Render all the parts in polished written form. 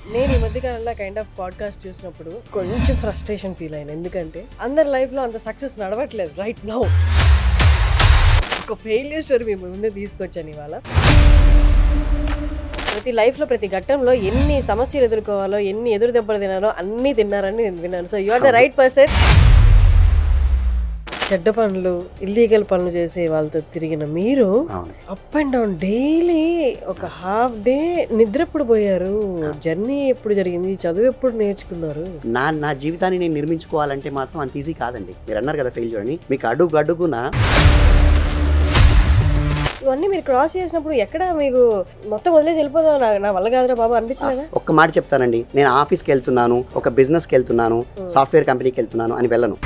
నేను ఈ మధ్య కాలంలో కైండ్ ఆఫ్ పాడ్కాస్ట్ చూసినప్పుడు కొంచెం ఫ్రస్ట్రేషన్ ఫీల్ అయ్యాను. ఎందుకంటే అందరి లైఫ్లో అంత సక్సెస్ నడవట్లేదు రైట్ నౌ. ఒక ఫెయిల్యూర్ స్టోరీ మీ ముందే తీసుకొచ్చాను ఇవాళ. ప్రతి లైఫ్లో ప్రతి ఘట్టంలో ఎన్ని సమస్యలు ఎదుర్కోవాలో, ఎన్ని ఎదురు దెబ్బలు తినాలో అన్నీ తిన్నారని నేను విన్నాను. So you are the right person. చెడ్డ పనులు, ఇల్లీగల్ పనులు చేసే వాళ్ళతో తిరిగిన మీరు అప్ అండ్ డౌన్ డైలీ ఒక హాఫ్ డే నిద్ర ఎప్పుడు పోయారు? జర్నీ ఎప్పుడు జరిగింది? చదువు ఎప్పుడు నేర్చుకున్నారు? నా జీవితాన్ని నేను నిర్మించుకోవాలంటే మాత్రం అంత ఈజీ కాదండి. మీరు అన్నారు కదా ఫెయిల్యూర్ అని, మీకు అడుగు అడుగున ఇవన్నీ మీరు క్రాస్ చేసినప్పుడు ఎక్కడ మీకు మొత్తం వదిలేసి వెళ్ళిపోదాం నా వల్ల కాదురా బాబు అనిపించలేదా? ఒక్క మాట చెప్తానండి, నేను ఆఫీస్కి వెళ్తున్నాను, ఒక బిజినెస్కి వెళ్తున్నాను, సాఫ్ట్వేర్ కంపెనీకి వెళ్తున్నాను అని వెళ్ళను.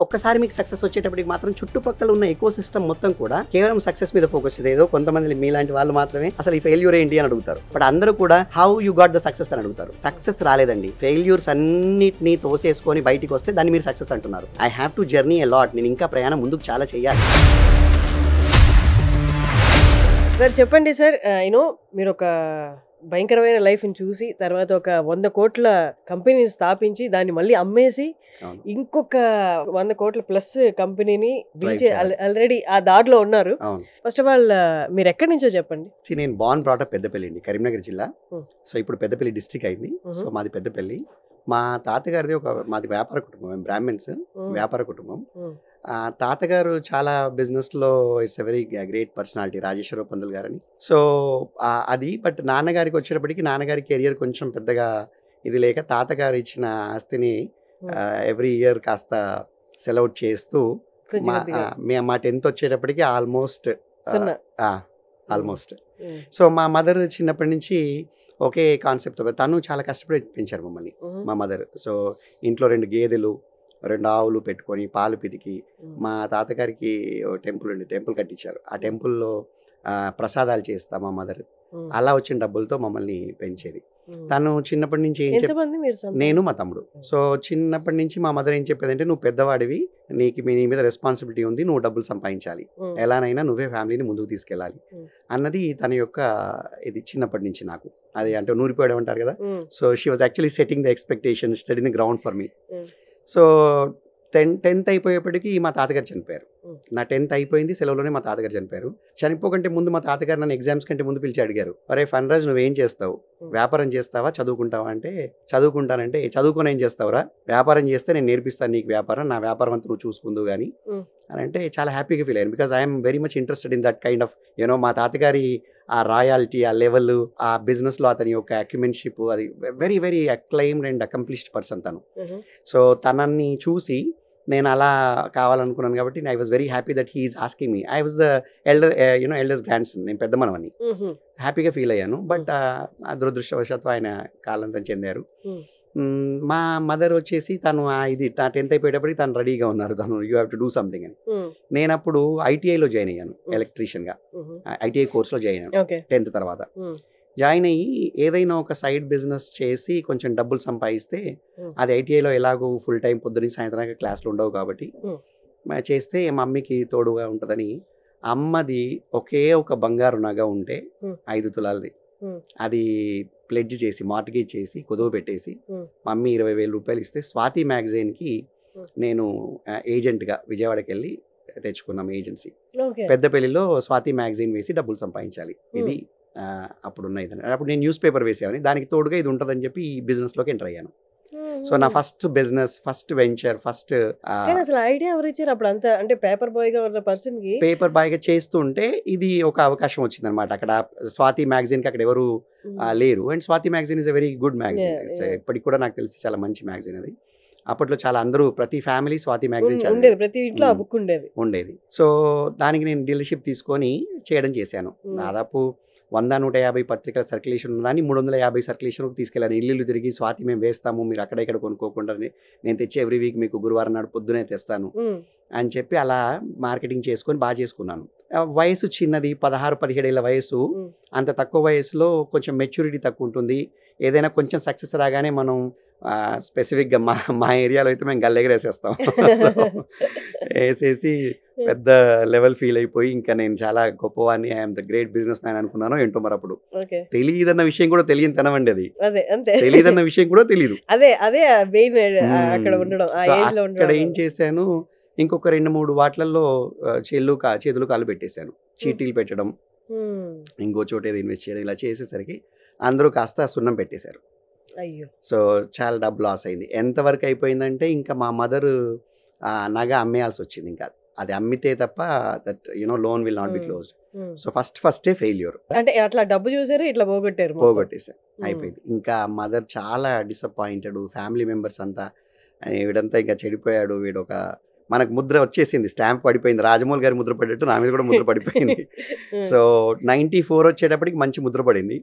ఒక్కసారి మీకు సక్సెస్ వచ్చేటప్పటికి మాత్రం చుట్టుపక్కల ఉన్న ఎకో సిస్టమ్ మొత్తం కూడా కేవలం సక్సెస్ మీద ఫోకస్ చేసేది. ఏదో కొంతమంది మీలాంటి వాళ్ళు మాత్రమే అసలు ఈ ఫెయిల్యూర్ ఏంటి అని అడుగుతారు. బట్ అందరూ కూడా how you got the success అని అడుగుతారు. సక్సెస్ రాలేదండి, ఫెయిల్యూర్స్ అన్నిటినీ తోసేసుకొని బయటికి వస్తే దాన్ని మీరు సక్సెస్ అంటున్నారు. I have to journey a lot. నేను ఇంకా ప్రయాణం ముందుకు చాలా చేయాలి. సార్ చెప్పండి సార్, యూనో మీరు ఒక భయంకరమైన లైఫ్ని చూసి తర్వాత ఒక 100 కోట్ల కంపెనీని స్థాపించి దాన్ని మళ్ళీ అమ్మేసి ఇంకొక 100 కోట్ల ప్లస్ కంపెనీని ఆల్రెడీ ఆ దారిలో ఉన్నారు. ఫస్ట్ ఆఫ్ ఆల్ మీరు ఎక్కడి నుంచో చెప్పండి. నేను బార్న్ బ్రాటప్ పెద్దపల్లి అండి, కరీంనగర్ జిల్లా. సో ఇప్పుడు పెద్దపల్లి డిస్ట్రిక్ట్ అయింది. సో మాది పెద్దపల్లి. మా తాతగారిది మాది వ్యాపార కుటుంబం, బ్రాహ్మణ్స్ వ్యాపార కుటుంబం. తాతగారు చాలా బిజినెస్లో it's a very great personality, Rajeshwara Pantulu గారని. సో అది బట్ నాన్నగారికి వచ్చేటప్పటికి నాన్నగారి కెరియర్ కొంచెం పెద్దగా ఇది లేక తాతగారు ఇచ్చిన ఆస్తిని ఎవ్రీ ఇయర్ కాస్త సెలవుట్ చేస్తూ మా 10th వచ్చేటప్పటికి ఆల్మోస్ట్. సో మా మదర్ చిన్నప్పటి నుంచి ఒకే కాన్సెప్ట్, తను చాలా కష్టపడి పెంచారు మమ్మల్ని మా మదర్. సో ఇంట్లో 2 గేదెలు 2 ఆవులు పెట్టుకొని పాలు పితికి మా తాతగారికి టెంపుల్ కట్టించారు. ఆ టెంపుల్లో ప్రసాదాలు చేస్తా మా మదర్. అలా వచ్చిన డబ్బులతో మమ్మల్ని పెంచేది. తను చిన్నప్పటి నుంచి నేను మా తమ్ముడు. సో చిన్నప్పటి నుంచి మా మదర్ ఏం చెప్పేదంటే, నువ్వు పెద్దవాడివి, నీ మీద రెస్పాన్సిబిలిటీ ఉంది, నువ్వు డబ్బులు సంపాదించాలి, ఎలానైనా నువ్వే ఫ్యామిలీని ముందుకు తీసుకెళ్ళాలి అన్నది తన యొక్క ఇది చిన్నప్పటి నుంచి నాకు. అది అంటే నూరిపోయడం అంటారు కదా. So she was actually setting the expectation, studying the ground for me. So 10th అయిపోయేప్పటికీ మా తాతగారు చనిపోయారు. నా 10th అయిపోయింది, సెలవులోనే మా తాతగారు చనిపోయారు. చనిపోకంటే ముందు మా తాతగారు నన్ను ఎగ్జామ్స్ కంటే ముందు పిలిచి అడిగారు, అరే ఫన్రాజ్ నువ్వేం చేస్తావు, వ్యాపారం చేస్తావా చదువుకుంటావా అంటే, చదువుకుంటానంటే చదువుకొని ఏం చేస్తావురా, వ్యాపారం చేస్తే నేను నేర్పిస్తాను నీకు వ్యాపారం, నా వ్యాపారం అంతా నువ్వు చూసుకుందు కానీ అని అంటే చాలా హ్యాపీగా ఫీల్ అయ్యాను. Because I'm very much interested in that kind of you know మా తాతగారి ఆ రాయాలిటీ, ఆ లెవెల్, ఆ బిజినెస్లో అతని యొక్క అక్యుమెన్షిప్, అది very very acclaimed and accomplished person తను. సో తనని చూసి నేను అలా కావాలనుకున్నాను కాబట్టి I was very happy that he is asking me. I was the elders grand son, నేను పెద్ద మనవని. హ్యాపీగా ఫీల్ అయ్యాను. బట్ దురదృష్టవశాత్తు ఆయన కాలంతం చెందారు. మా మదర్ వచ్చేసి తను ఇది 10th అయిపోయేటప్పటికి తను రెడీగా ఉన్నారు, తను you have to do something అని. నేను అప్పుడు ఐటీఐలో జాయిన్ అయ్యాను, ఎలక్ట్రీషియన్గా ఐటీఐ కోర్స్లో జాయిన్ అయ్యాను 10th తర్వాత. జాయిన్ అయ్యి ఏదైనా ఒక సైడ్ బిజినెస్ చేసి కొంచెం డబ్బులు సంపాదిస్తే, అది ఐటీఐలో ఎలాగో ఫుల్ టైం పొద్దున్న సాయంత్రం క్లాసులు ఉండవు కాబట్టి చేస్తే మమ్మీకి తోడుగా ఉంటుందని, అమ్మది ఒకే ఒక బంగారు నగ ఉంటే 5 తులాలది, అది ప్లెడ్జ్ చేసి మార్టిగేజ్ చేసి కుదువ పెట్టేసి మమ్మీ 20,000 రూపాయలు ఇస్తే స్వాతి మ్యాగజైన్కి నేను ఏజెంట్గా విజయవాడకి వెళ్ళి తెచ్చుకున్నాం ఏజెన్సీ. పెద్దపల్లిలో స్వాతి మ్యాగజైన్ వేసి డబ్బులు సంపాదించాలి, ఇది అప్పుడున్న ఇదని. అప్పుడు నేను న్యూస్ పేపర్ వేసేవాని, దానికి తోడుగా ఇది ఉంటుందని చెప్పి ఈ బిజినెస్లోకి ఎంటర్ అయ్యాను. సో నా first business, first venture, first అసలు ఐడియా ఎవరు ఇచ్చారు అప్పుడు? అంతా అంటే పేపర్ బాయ్గా ఉన్న పర్సన్కి పేపర్ బాయ్గా చేస్తుంటే ఇది ఒక అవకాశం వచ్చింది అనమాట. అక్కడ స్వాతి మ్యాగజైన్కి అక్కడ ఎవరు లేరు. And Swathi magazine is a very good magazine. ఇప్పటికి కూడా నాకు తెలిసి చాలా మంచి మ్యాగజైన్ అది. అప్పట్లో చాలా అందరూ ప్రతి ఫ్యామిలీ స్వాతి మ్యాగజైన్ ఉండేది, ప్రతి ఇంట్లో బుక్ ఉండేది. సో దానికి నేను డీలర్షిప్ తీసుకొని చేయడం చేశాను. దాదాపు 100-150 పత్రికల సర్క్యులేషన్ ఉన్నదాన్ని 350 సర్క్యులేషన్కి తీసుకెళ్ళాను. ఇల్లు తిరిగి స్వాతి మేము వేస్తాము, మీరు అక్కడ ఇక్కడ కొనుక్కోకుండా నేను తెచ్చి ఎవ్రీ వీక్ మీకు గురువారం నాడు పొద్దునే తెస్తాను అని చెప్పి అలా మార్కెటింగ్ చేసుకొని బాగా చేసుకున్నాను. వయసు చిన్నది, 16-17 ఏళ్ళ వయసు. అంత తక్కువ వయసులో కొంచెం మెచ్యూరిటీ తక్కువ ఉంటుంది. ఏదైనా కొంచెం సక్సెస్ రాగానే మనం స్పెసిఫిక్గా మా ఏరియాలో అయితే మేము గల్లెగరేసేస్తాం. వేసేసి పెద్ద లెవెల్ ఫీల్ అయిపోయి ఇంకా నేను చాలా గొప్పవాడిని, I'm the great business man అనుకున్నాను ఏంటో మరి. అప్పుడు ఓకే. తెలియదన్న విషయం కూడా తెలియని తనవండి అది. అదే అంతే. తెలియదన్న విషయం కూడా తెలియదు. అదే అదే మెయిన్ అక్కడ ఉండడం, ఆ సో ఏజ్ లో అక్కడ ఉండడం ఏం చేశాను, ఇంకొక 2-3 వాటిలలో చేతులు కాళ్ళు పెట్టేశాను. చీటీలు పెట్టడం, ఇంకో చోట ఏదో ఇన్వెస్ట్ చేయడం, ఇలా చేసేసరికి అందరూ కాస్త సున్నం పెట్టేశారు. అయ్యో. సో చాలా డబ్బు లాస్ అయింది. ఎంతవరకు అయిపోయిందంటే ఇంకా మా మదర్ నగ అమ్మేయాల్సి వచ్చింది. ఇంకా అది అమ్మితే తప్ప that loan will not be closed. So ఫస్టే ఫెయిల్యూర్. అంటే అట్లా డబ్బు చూసారు, ఇట్లా పోగొట్టేశారు, అయిపోయింది. ఇంకా మదర్ చాలా డిసప్పాయింటెడ్, ఫ్యామిలీ మెంబర్స్ అంతా వీడంతా ఇంకా చెడిపోయాడు, వీడు ఒక మనకు ముద్ర వచ్చేసింది, స్టాంప్ పడిపోయింది, రాజమౌళి గారి ముద్ర పడ్డట్టు నా మీద కూడా ముద్ర పడిపోయింది. సో 94 వచ్చేటప్పటికి మంచి ముద్ర పడింది.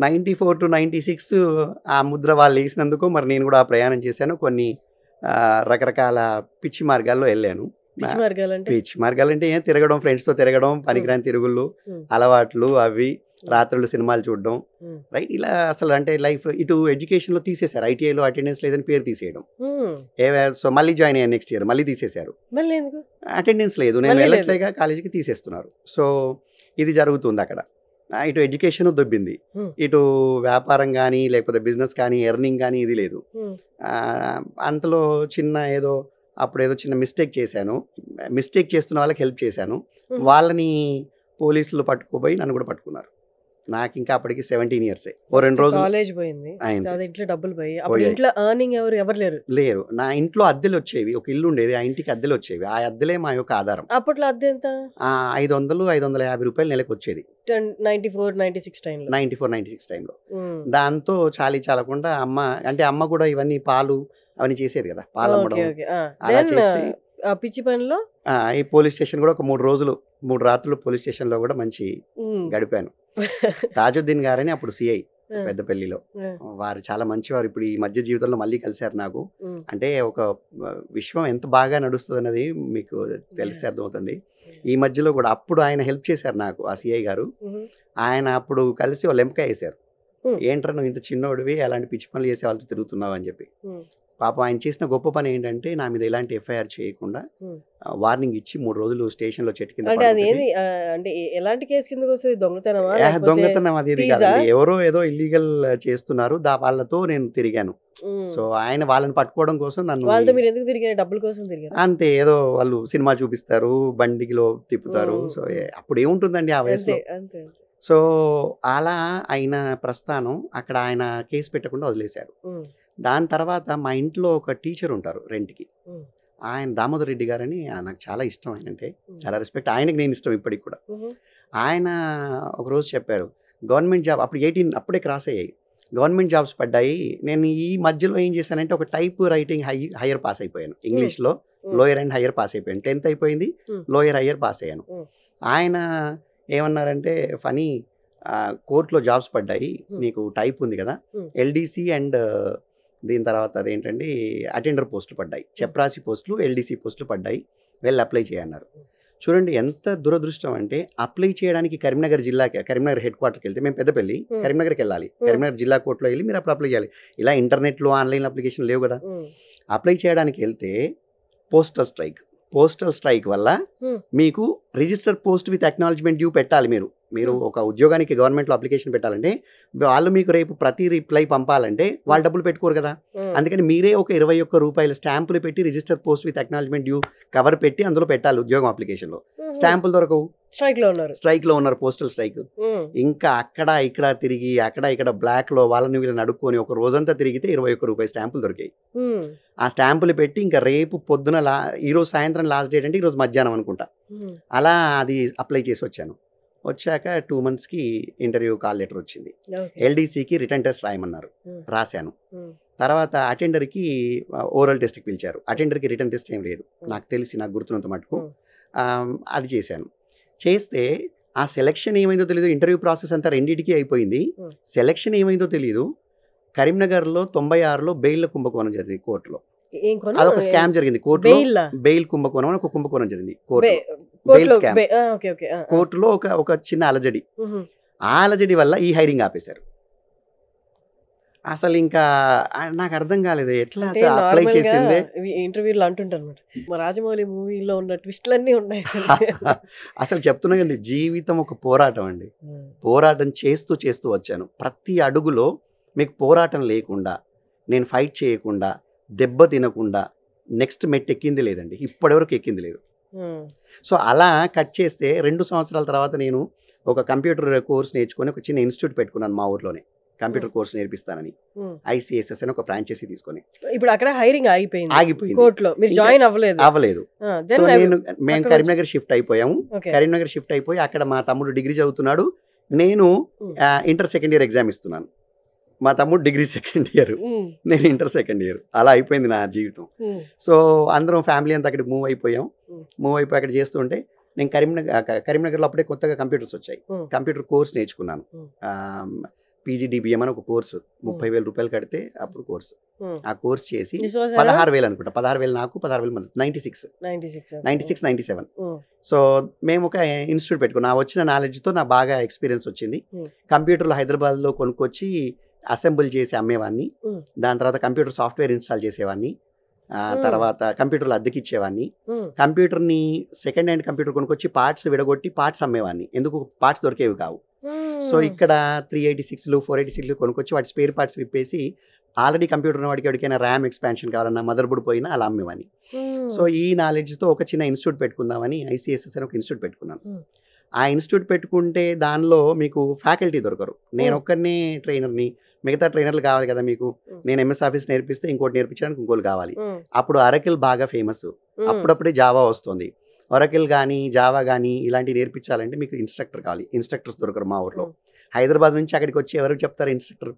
94 to 96 ఆ ముద్ర వాళ్ళు వేసినందుకు మరి నేను కూడా ఆ ప్రయాణం చేశాను. కొన్ని రకరకాల పిచ్చి మార్గాల్లో వెళ్ళాను. పిచ్చి మార్గాలంటే ఏం తిరగడం, ఫ్రెండ్స్తో తిరగడం, పనికిరాని తిరుగుళ్ళు, అలవాట్లు, అవి రాత్రులు సినిమాలు చూడడం, రైట్. ఇలా అసలు అంటే లైఫ్ ఇటు ఎడ్యుకేషన్లో తీసేశారు. ఐటీఐలో అటెండెన్స్ లేదని పేరు తీసేయడం. సో మళ్ళీ జాయిన్ అయ్యాను నెక్స్ట్ ఇయర్, మళ్ళీ తీసేశారు. అటెండెన్స్ లేదు, నేను వెళ్ళట్లేగా కాలేజీకి, తీసేస్తున్నారు. సో ఇది జరుగుతుంది అక్కడ. ఇటు ఎడ్యుకేషన్ దొబ్బింది, ఇటు వ్యాపారం కానీ లేకపోతే బిజినెస్ కానీ ఎర్నింగ్ కానీ ఇది లేదు. అంతలో అప్పుడు ఏదో చిన్న మిస్టేక్ చేశాను. మిస్టేక్ చేస్తున్న వాళ్ళకి హెల్ప్ చేశాను. వాళ్ళని పోలీసులు పట్టుకోపోయి నన్ను కూడా పట్టుకున్నారు. నాకు ఇంకా అప్పటికి 17 years. ఓ 2 రోజులు కాలేజ్ పోయింది, ఇంట్లో డబ్బులు పోయి, ఇంట్లో ఎర్నింగ్ ఎవరు లేరు. నా ఇంట్లో అద్దెలు వచ్చేవి, ఒక ఇల్లు ఉండేది, ఆ ఇంటికి అద్దెలు వచ్చేవి. ఆ అద్దెలే మా యొక్క ఆధారం. అప్పట్లో అద్దె ఎంత? 500-550 రూపాయలు నెలకు వచ్చేది. 94-96 టైంలో. దాంతో చాలకుండా అమ్మ కూడా ఇవన్నీ పాలు అవన్నీ చేసేది కదా, పాలు అమ్మడం అలా చేస్తే పిచ్చి పనిలో ఈ పోలీస్ స్టేషన్ కూడా ఒక 3 రాత్రులు పోలీస్ స్టేషన్ లో కూడా మంచి గడిపాను. తాజుద్దీన్ గారని అప్పుడు సిఐ పెద్దపల్లిలో, వారు చాలా మంచివారు. ఇప్పుడు ఈ మధ్య జీవితంలో మళ్ళీ కలిశారు నాకు. అంటే ఒక విశ్వం ఎంత బాగా నడుస్తుంది అన్నది మీకు తెలిస్తే అర్థమవుతుంది. ఈ మధ్యలో కూడా అప్పుడు ఆయన హెల్ప్ చేశారు నాకు, ఆ సిఐ గారు. ఆయన అప్పుడు కలిసి వాళ్ళు ఎంపిక వేశారు, ఏంట్రా నువ్వు ఇంత చిన్నోడివి అలాంటి పిచ్చి పనులు చేసే వాళ్ళతో తిరుగుతున్నావు అని చెప్పి. పాపం ఆయన చేసిన గొప్ప పని ఏంటంటే నా మీద ఎలాంటి ఎఫ్ఐఆర్ చేయకుండా వార్నింగ్ ఇచ్చి 3 రోజులు స్టేషన్ లో చెట్టు కింద. ఎలాంటి కేసు కిందకి వస్తుంది? దొంగతనం అది కాదండి, ఎవరో ఏదో ఇల్లీగల్ చేస్తున్నారు, వాళ్ళతో నేను తిరిగాను. సో ఆయన వాళ్ళని పట్టుకోవడం కోసం నన్ను, డబ్బుల కోసం తిరిగారు అంతే. ఏదో వాళ్ళు సినిమా చూపిస్తారు, బండిలో తిప్పుతారు. సో అప్పుడు ఏముంటుందండి ఆ వయసులో. సో అలా ఆయన ప్రస్థానం అక్కడ ఆయన కేసు పెట్టకుండా వదిలేశారు. దాని తర్వాత మా ఇంట్లో ఒక టీచర్ ఉంటారు రెంట్కి, ఆయన దామోదర్ రెడ్డి గారని. నాకు చాలా ఇష్టం, ఆయన అంటే చాలా రెస్పెక్ట్. ఆయనకి నేను ఇష్టం ఇప్పటికి కూడా. ఆయన ఒకరోజు చెప్పారు, గవర్నమెంట్ జాబ్ అప్పుడు 18 అప్పుడే క్రాస్ అయ్యాయి, గవర్నమెంట్ జాబ్స్ పడ్డాయి. నేను ఈ మధ్యలో ఏం చేశానంటే ఒక టైప్ రైటింగ్ హయ్యర్ పాస్ అయిపోయాను. ఇంగ్లీష్లో లోయర్ అండ్ హయ్యర్ పాస్ అయిపోయాను. 10th అయిపోయింది, లోయర్ హయ్యర్ పాస్ అయ్యాను. ఆయన ఏమన్నారంటే, ఫనీ కోర్టులో జాబ్స్ పడ్డాయి, నీకు టైప్ ఉంది కదా, ఎల్డీసీ అండ్ దీని తర్వాత అదేంటండి అటెండర్ పోస్టులు పడ్డాయి, చెప్రాసి పోస్టులు, ఎల్డీసీ పోస్టులు పడ్డాయి, వెళ్ళి అప్లై చేయన్నారు. చూడండి ఎంత దురదృష్టం అంటే, అప్లై చేయడానికి కరీంనగర్ హెడ్ క్వార్టర్కి వెళ్తే, మేము పెద్దపల్లి, కరీంనగర్కి వెళ్ళాలి, కరీంనగర్ జిల్లా కోర్టులో వెళ్ళి మీరు అప్పుడు అప్లై చేయాలి. ఇలా ఇంటర్నెట్లో ఆన్లైన్ అప్లికేషన్ లేవు కదా. అప్లై చేయడానికి వెళ్తే పోస్టల్ స్ట్రైక్ వల్ల మీకు register post with acknowledgement due పెట్టాలి. మీరు ఒక ఉద్యోగానికి గవర్నమెంట్లో అప్లికేషన్ పెట్టాలంటే వాళ్ళు మీకు రేపు ప్రతి రిప్లై పంపాలంటే వాళ్ళు డబ్బులు పెట్టుకోరు కదా. అందుకని మీరే ఒక 21 రూపాయల స్టాంపులు పెట్టి register post with acknowledgement due cover పెట్టి అందులో పెట్టాలి ఉద్యోగం అప్లికేషన్లో. స్టాంపులు దొరకవు, స్ట్రైక్ లో ఉన్నారు, పోస్టల్ స్ట్రైక్. ఇంకా అక్కడ ఇక్కడ తిరిగి అక్కడ ఇక్కడ బ్లాక్ లో వాళ్ళని వీళ్ళని అడుక్కొని ఒక రోజంతా తిరిగితే 21 రూపాయల స్టాంపులు దొరికాయి. ఆ స్టాంపులు పెట్టి ఇంకా రేపు పొద్దున ఈరోజు సాయంత్రం లాస్ట్ డేట్ అంటే ఈరోజు మధ్యాహ్నం అనుకుంటా, అలా అది అప్లై చేసి వచ్చాను. వచ్చాక 2 monthsకి ఇంటర్వ్యూ కాల్ లెటర్ వచ్చింది. ఎల్డీసీకి రిటర్న్ టెస్ట్ రాయమన్నారు, రాశాను. తర్వాత అటెండర్కి ఓరల్ టెస్ట్కి పిలిచారు. అటెండర్కి రిటర్న్ టెస్ట్ ఏం లేదు నాకు తెలిసి, నాకు గుర్తున్నంత మటుకు. అది చేశాను. చేస్తే ఆ సెలక్షన్ ఏమైందో తెలియదు, ఇంటర్వ్యూ ప్రాసెస్ అంతా రెండింటికి అయిపోయింది. సెలక్షన్ ఏమైందో తెలియదు. కరీంనగర్లో 96లో బెయిల్ కుంభకోణం జరిగింది కోర్టులో. అదొక స్కామ్ జరిగింది కోర్టులో, బెయిల్ కుంభకోణం అని ఒక కుంభకోణం జరిగింది కోర్టులో. ఒక చిన్న అలజడి, ఆ అలజడి వల్ల ఈ హైరింగ్ ఆపేశారు. అసలు ఇంకా నాకు అర్థం కాలేదు ఎట్లా అంటే అసలు అప్లై నార్మల్ గా చేసిందే. ఇంటర్వ్యూలు అంటుంటారు అనమాట, మా రాజమౌళి మూవీలో ఉన్న ట్విస్ట్లన్నీ ఉన్నాయి. అసలు చెప్తున్నా కదండి, జీవితం ఒక పోరాటం అండి. పోరాటం చేస్తూ చేస్తూ వచ్చాను. ప్రతి అడుగులో మీకు పోరాటం లేకుండా, నేను ఫైట్ చేయకుండా, దెబ్బ తినకుండా నెక్స్ట్ మెట్ ఎక్కింది లేదండి, ఇప్పటివరకు ఎక్కింది లేదు. సో అలా కట్ చేస్తే 2 సంవత్సరాల తర్వాత నేను ఒక కంప్యూటర్ కోర్స్ నేర్చుకొని ఒక చిన్న ఇన్స్టిట్యూట్ పెట్టుకున్నాను మా ఊర్లోనే, కంప్యూటర్ కోర్స్ నేర్పిస్తానని. ICSS అని ఒక ఫ్రాంచైజీ తీసుకొని. ఇప్పుడు అక్కడ హైరింగ్ ఆగిపోయింది ఆగిపోయింది, కోర్టులో, మీరు ఇంకా జాయిన్ అవ్వలేదు. అవ్వలేదు. సో మేము కరీంనగర్ షిఫ్ట్ అయిపోయాము. కరీంనగర్ షిఫ్ట్ అయిపోయి అక్కడ మా తమ్ముడు డిగ్రీ చదువుతున్నాడు, నేను ఇంటర్ సెకండ్ ఇయర్ ఎగ్జామ్ ఇస్తున్నాను. మా తమ్ముడు డిగ్రీ సెకండ్ ఇయర్, నేను ఇంటర్ సెకండ్ ఇయర్. అలా అయిపోయింది నా జీవితం. సో అందరం ఫ్యామిలీ అంతా అక్కడికి మూవ్ అయిపోయాం. మూవ్ అయిపోయి అక్కడ చేస్తుంటే నేను కరీంనగర్లో అప్పుడే కొత్తగా కంప్యూటర్స్ వచ్చాయి. కంప్యూటర్ కోర్స్ నేర్చుకున్నాను. PGDBM అని ఒక కోర్సు, 30,000 రూపాయలు కడితే అప్పుడు కోర్సు. ఆ కోర్స్ చేసి 16,000 అనుకుంటా, 16,000 నాకు, 16,000 మంది, 96, 97. సో మేము ఒక ఇన్స్టిట్యూట్ పెట్టుకున్నాం. వచ్చిన నాలెడ్జ్తో నా బాగా ఎక్స్పీరియన్స్ వచ్చింది. కంప్యూటర్లు హైదరాబాద్లో కొనుక్కొచ్చి అసెంబుల్ చేసి అమ్మేవాడిని. దాని తర్వాత కంప్యూటర్ సాఫ్ట్వేర్ ఇన్స్టాల్ చేసేవాడిని. తర్వాత కంప్యూటర్లు అద్దెకి ఇచ్చేవాడిని. కంప్యూటర్ని సెకండ్ హ్యాండ్ కంప్యూటర్ కొనుక్కొచ్చి పార్ట్స్ విడగొట్టి పార్ట్స్ అమ్మేవాడిని, ఎందుకు పార్ట్స్ దొరికేవి కావు. సో ఇక్కడ 386లు 486లు కొనుక్కొచ్చి వాటి స్పేర్ పార్ట్స్ విప్పేసి, ఆల్రెడీ కంప్యూటర్ ఉన్న వాడికి ఎవరికైనా ర్యామ్ ఎక్స్పాన్షన్ కావాలన్నా, మదర్ బోర్డ్ పోయినా అలా అమ్మేవాడిని. సో ఈ నాలెడ్జ్తో ఒక చిన్న ఇన్స్టిట్యూట్ పెట్టుకుందామని ICSS అని ఒక ఇన్స్టిట్యూట్ పెట్టుకున్నాను. ఆ ఇన్స్టిట్యూట్ పెట్టుకుంటే దానిలో మీకు ఫ్యాకల్టీ దొరకరు. నేను ఒక్కరినే ట్రైనర్ని, మిగతా ట్రైనర్లు కావాలి కదా మీకు. నేను MS ఆఫీస్ నేర్పిస్తే ఇంకోటి నేర్పించడానికి ఇంకోటి కావాలి. అప్పుడు అరకిల్ బాగా ఫేమస్, అప్పుడప్పుడే జావా వస్తుంది. ఒరకిల్ కానీ జావా కానీ ఇలాంటివి నేర్పించాలంటే మీకు ఇన్స్ట్రక్టర్ కావాలి. ఇన్స్ట్రక్టర్స్ దొరకరు మా ఊర్లో. హైదరాబాద్ నుంచి అక్కడికి వచ్చి ఎవరికి చెప్తారు ఇన్స్ట్రక్టర్?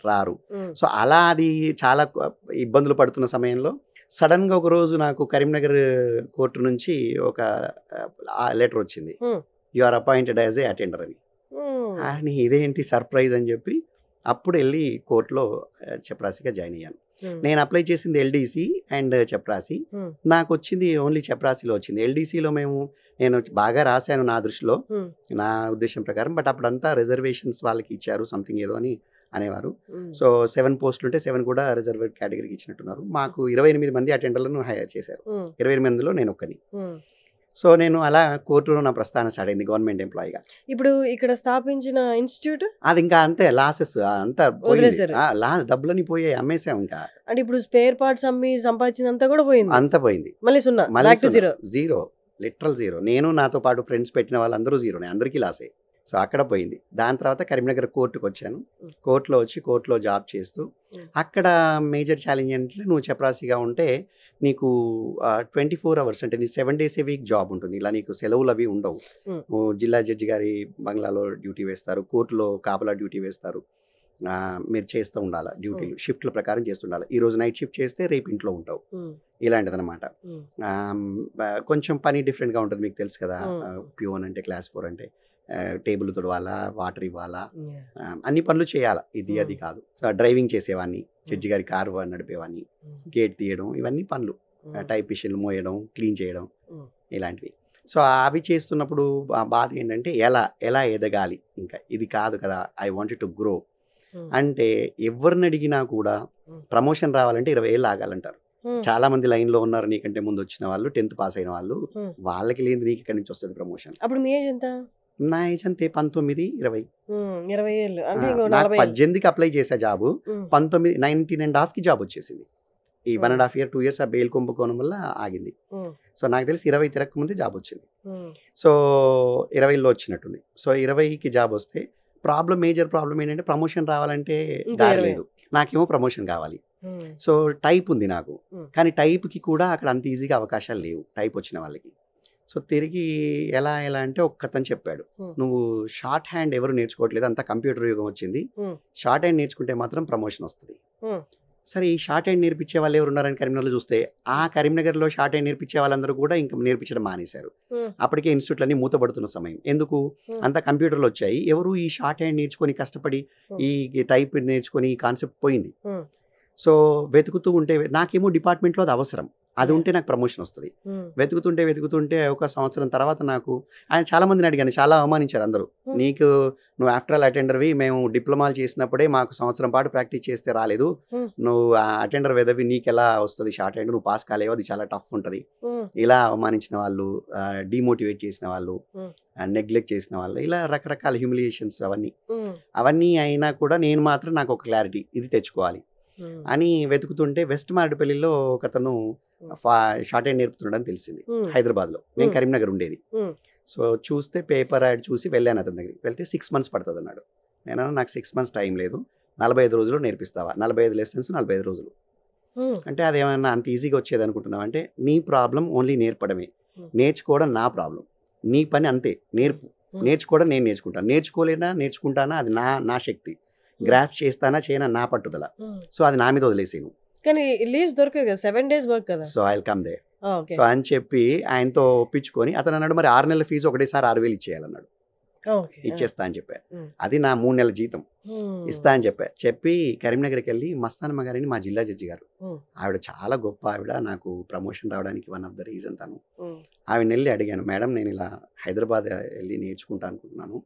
రారు. సో అలా అది చాలా ఇబ్బందులు పడుతున్న సమయంలో సడన్గా ఒక రోజు నాకు కరీంనగర్ కోర్టు నుంచి ఒక లెటర్ వచ్చింది, you are appointed as a attender అని. అని ఇదేంటి సర్ప్రైజ్ అని చెప్పి అప్పుడు వెళ్ళి కోర్టులో చపరాసిగా జాయిన్ అయ్యాను. నేను అప్లై చేసింది LDC అండ్ చపరాసి. నాకు వచ్చింది ఓన్లీ చపరాసిలో వచ్చింది. LDCలో నేను బాగా రాశాను నా దృష్టిలో, నా ఉద్దేశం ప్రకారం. బట్ అప్పుడంతా రిజర్వేషన్స్ వాళ్ళకి ఇచ్చారు సంథింగ్ ఏదో అని అనేవారు. సో 7 పోస్టులు ఉంటే 7 కూడా రిజర్వ్డ్ కేటగిరీకి ఇచ్చినట్టున్నారు. మాకు 28 మంది అటెండర్లను హైర్ చేశారు. 28 మందిలో నేను ఒక్కని. సో నేను అలా కోర్టులో నా ప్రస్థానం స్టార్ట్ అయింది గవర్నమెంట్ ఎంప్లాయీగా. ఇప్పుడు ఇక్కడ స్థాపించిన ఇన్స్టిట్యూట్ అది ఇంకా అంతే, లాసెస్ అంతా డబ్బులని పోయాయి, అమ్మేసాం. ఇంకా అంటే ఇప్పుడు స్పేర్ పార్ట్స్ అమ్మి సంపాదించినంతా కూడా పోయింది, అంతా పోయింది. మళ్ళీ జీరో, లిటరల్ జీరో. నేను నాతో పాటు ఫ్రెండ్స్ పెట్టిన వాళ్ళందరూ జీరోనే, అందరికీ లాసే. సో అక్కడ పోయింది. దాని తర్వాత కరీంనగర్ కోర్టుకు వచ్చాను. కోర్టులో వచ్చి కోర్టులో జాబ్ చేస్తూ అక్కడ మేజర్ ఛాలెంజ్ ఏంటంటే, నువ్వు చపరాసిగా ఉంటే నీకు 24 అవర్స్ అంటే నీ 7 days a week జాబ్ ఉంటుంది. ఇలా నీకు సెలవులు అవి ఉండవు. జిల్లా జడ్జి గారి బంగ్లాలో డ్యూటీ వేస్తారు, కోర్టులో కాపలా డ్యూటీ వేస్తారు. మీరు చేస్తూ ఉండాలి డ్యూటీలు, షిఫ్ట్ల ప్రకారం చేస్తుండాలి. ఈరోజు నైట్ షిఫ్ట్ చేస్తే రేపు ఇంట్లో ఉంటావు, ఇలాంటిదన్నమాట. కొంచెం పని డిఫరెంట్గా ఉంటుంది, మీకు తెలుసు కదా. ప్యూన్ అంటే క్లాస్ 4 అంటే టేబుల్ తుడవాలా, వాటర్ ఇవ్వాలా, అన్ని పనులు చేయాలా, ఇది అది కాదు. సో డ్రైవింగ్ చేసేవాడిని, జడ్జి గారి కారు నడిపేవాడిని, గేట్ తీయడం, ఇవన్నీ పనులు. టైప్ మిషన్లు మోయడం, క్లీన్ చేయడం, ఇలాంటివి. సో అవి చేస్తున్నప్పుడు బాధ ఏంటంటే ఎలా ఎదగాలి, ఇంకా ఇది కాదు కదా, ఐ వాంటెడ్ టు గ్రో. అంటే ఎవరిని అడిగినా కూడా ప్రమోషన్ రావాలంటే 20 ఏళ్ళు ఆగాలంటారు. చాలా మంది లైన్లో ఉన్నారు నీకంటే ముందు వచ్చిన వాళ్ళు, 10th పాస్ అయిన వాళ్ళు. వాళ్ళకి లేని నీకు ఇక్కడి నుంచి వస్తుంది ప్రమోషన్. అప్పుడు మీ ఏజ్ ఎంత? నా ఏజ్ అంతే 19, 20. 20 ఏళ్ళు అంటే 18కి అప్లై చేసా జాబు, 19.5కి జాబ్ వచ్చేసింది. ఈ 1.5 year 2 years ఆ బెయిల్ కుంభకోణం వల్ల ఆగింది. సో నాకు తెలిసి 20 తిరగక ముందే జాబ్ వచ్చింది. సో 20లో వచ్చినట్టుంది. సో 20కి జాబ్ వస్తే మేజర్ ప్రాబ్లం ఏంటంటే, ప్రమోషన్ రావాలంటే దారి లేదు. నాకేమో ప్రమోషన్ కావాలి. సో టైప్ ఉంది నాకు, కానీ టైప్కి కూడా అక్కడ అంత ఈజీగా అవకాశాలు లేవు టైప్ వచ్చిన వాళ్ళకి. సో తిరిగి ఎలా అంటే ఒక్కతను చెప్పాడు, నువ్వు షార్ట్ హ్యాండ్ ఎవరు నేర్చుకోవట్లేదు, అంతా కంప్యూటర్ యుగం వచ్చింది, షార్ట్ హ్యాండ్ నేర్చుకుంటే మాత్రం ప్రమోషన్ వస్తుంది. సరే ఈ షార్ట్ హ్యాండ్ నేర్పించే వాళ్ళు ఎవరు ఉన్నారని కరీంనగర్లో చూస్తే, ఆ కరీంనగర్లో షార్ట్ హ్యాండ్ నేర్పించే వాళ్ళందరూ కూడా ఇంకా నేర్పించడం మానేశారు. అప్పటికే ఇన్స్టిట్యూట్లన్నీ మూతపడుతున్న సమయం. ఎందుకు? అంత కంప్యూటర్లు వచ్చాయి, ఎవరు ఈ షార్ట్ హ్యాండ్ నేర్చుకొని కష్టపడి ఈ టైప్ నేర్చుకొని ఈ కాన్సెప్ట్ పోయింది. సో వెతుకుతూ ఉంటే నాకేమో డిపార్ట్మెంట్లో అది అవసరం. అది ఉంటే నాకు ప్రమోషన్ వస్తుంది. వెతుకుతుంటే ఒక సంవత్సరం తర్వాత నాకు ఆయన చాలా మందిని అడిగాను, చాలా అవమానించారు అందరూ. నువ్వు ఆఫ్టర్ ఆల్ అటెండర్వి, మేము డిప్లొమాలు చేసినప్పుడే మాకు సంవత్సరం పాటు ప్రాక్టీస్ చేస్తే రాలేదు, నువ్వు అటెండర్ వెదవి, నీకెలా వస్తుంది షార్ట్ హ్యాండ్, నువ్వు పాస్ కాలేవు, అది చాలా టఫ్ ఉంటుంది. ఇలా అవమానించిన వాళ్ళు, డిమోటివేట్ చేసిన వాళ్ళు, నెగ్లెక్ట్ చేసిన వాళ్ళు, ఇలా రకరకాల హ్యూమిలియేషన్స్ అవన్నీ అయినా కూడా నేను మాత్రం నాకు ఒక క్లారిటీ, ఇది తెచ్చుకోవాలి అని వెతుకుతుంటే వెస్ట్ మారేడుపల్లిలో ఒకతను షార్ట్ హ్యాండ్ నేర్పుతున్నాడని తెలిసింది, హైదరాబాద్లో. నేను కరీంనగర్ ఉండేది. సో చూస్తే పేపర్ యాడ్ చూసి వెళ్ళాను అతని దగ్గరికి. వెళ్తే 6 months పడుతుంది అన్నాడు. నేను నాకు 6 months టైం లేదు, 45 రోజుల్లో నేర్పిస్తావా? 45 లెసన్స్ 45 రోజులు అంటే అదేమన్నా అంత ఈజీగా వచ్చేది అనుకుంటున్నావు అంటే, నీ ప్రాబ్లం ఓన్లీ నేర్పడమే, నేర్చుకోవడం నా ప్రాబ్లం. నీ పని అంతే, నేర్చుకోవడం నేను నేర్చుకుంటాను, నేర్చుకుంటానా అది నా శక్తి, గ్రాఫ్ చేస్తానా చేయనా నా పట్టుదల. సో అది నా మీద వదిలేసాను. కానీ లీవ్స్ దొరకదు కదా, 7 days వర్క్ కదా. So I will come they. So అని చెప్పి ఆయనతో ఒప్పించుకొని అతను అన్నాడు, మరి 6 నెలల ఫీజు ఒకటేసారి 6,000 ఇచ్చేయాలన్నాడు. ఇచ్చేస్తా అని చెప్పా. అది నా 3 నెలల జీతం ఇస్తా అని చెప్పి కరీంనగర్కి వెళ్ళి మస్తానమ్మ గారిని, మా జిల్లా జడ్జి గారు, ఆవిడ చాలా గొప్ప ఆవిడ, నాకు ప్రమోషన్ రావడానికి వన్ ఆఫ్ ద రీజన్ తను. ఆవిడని వెళ్ళి అడిగాను, మేడం నేను ఇలా హైదరాబాద్ వెళ్ళి నేర్చుకుంటా అనుకుంటున్నాను,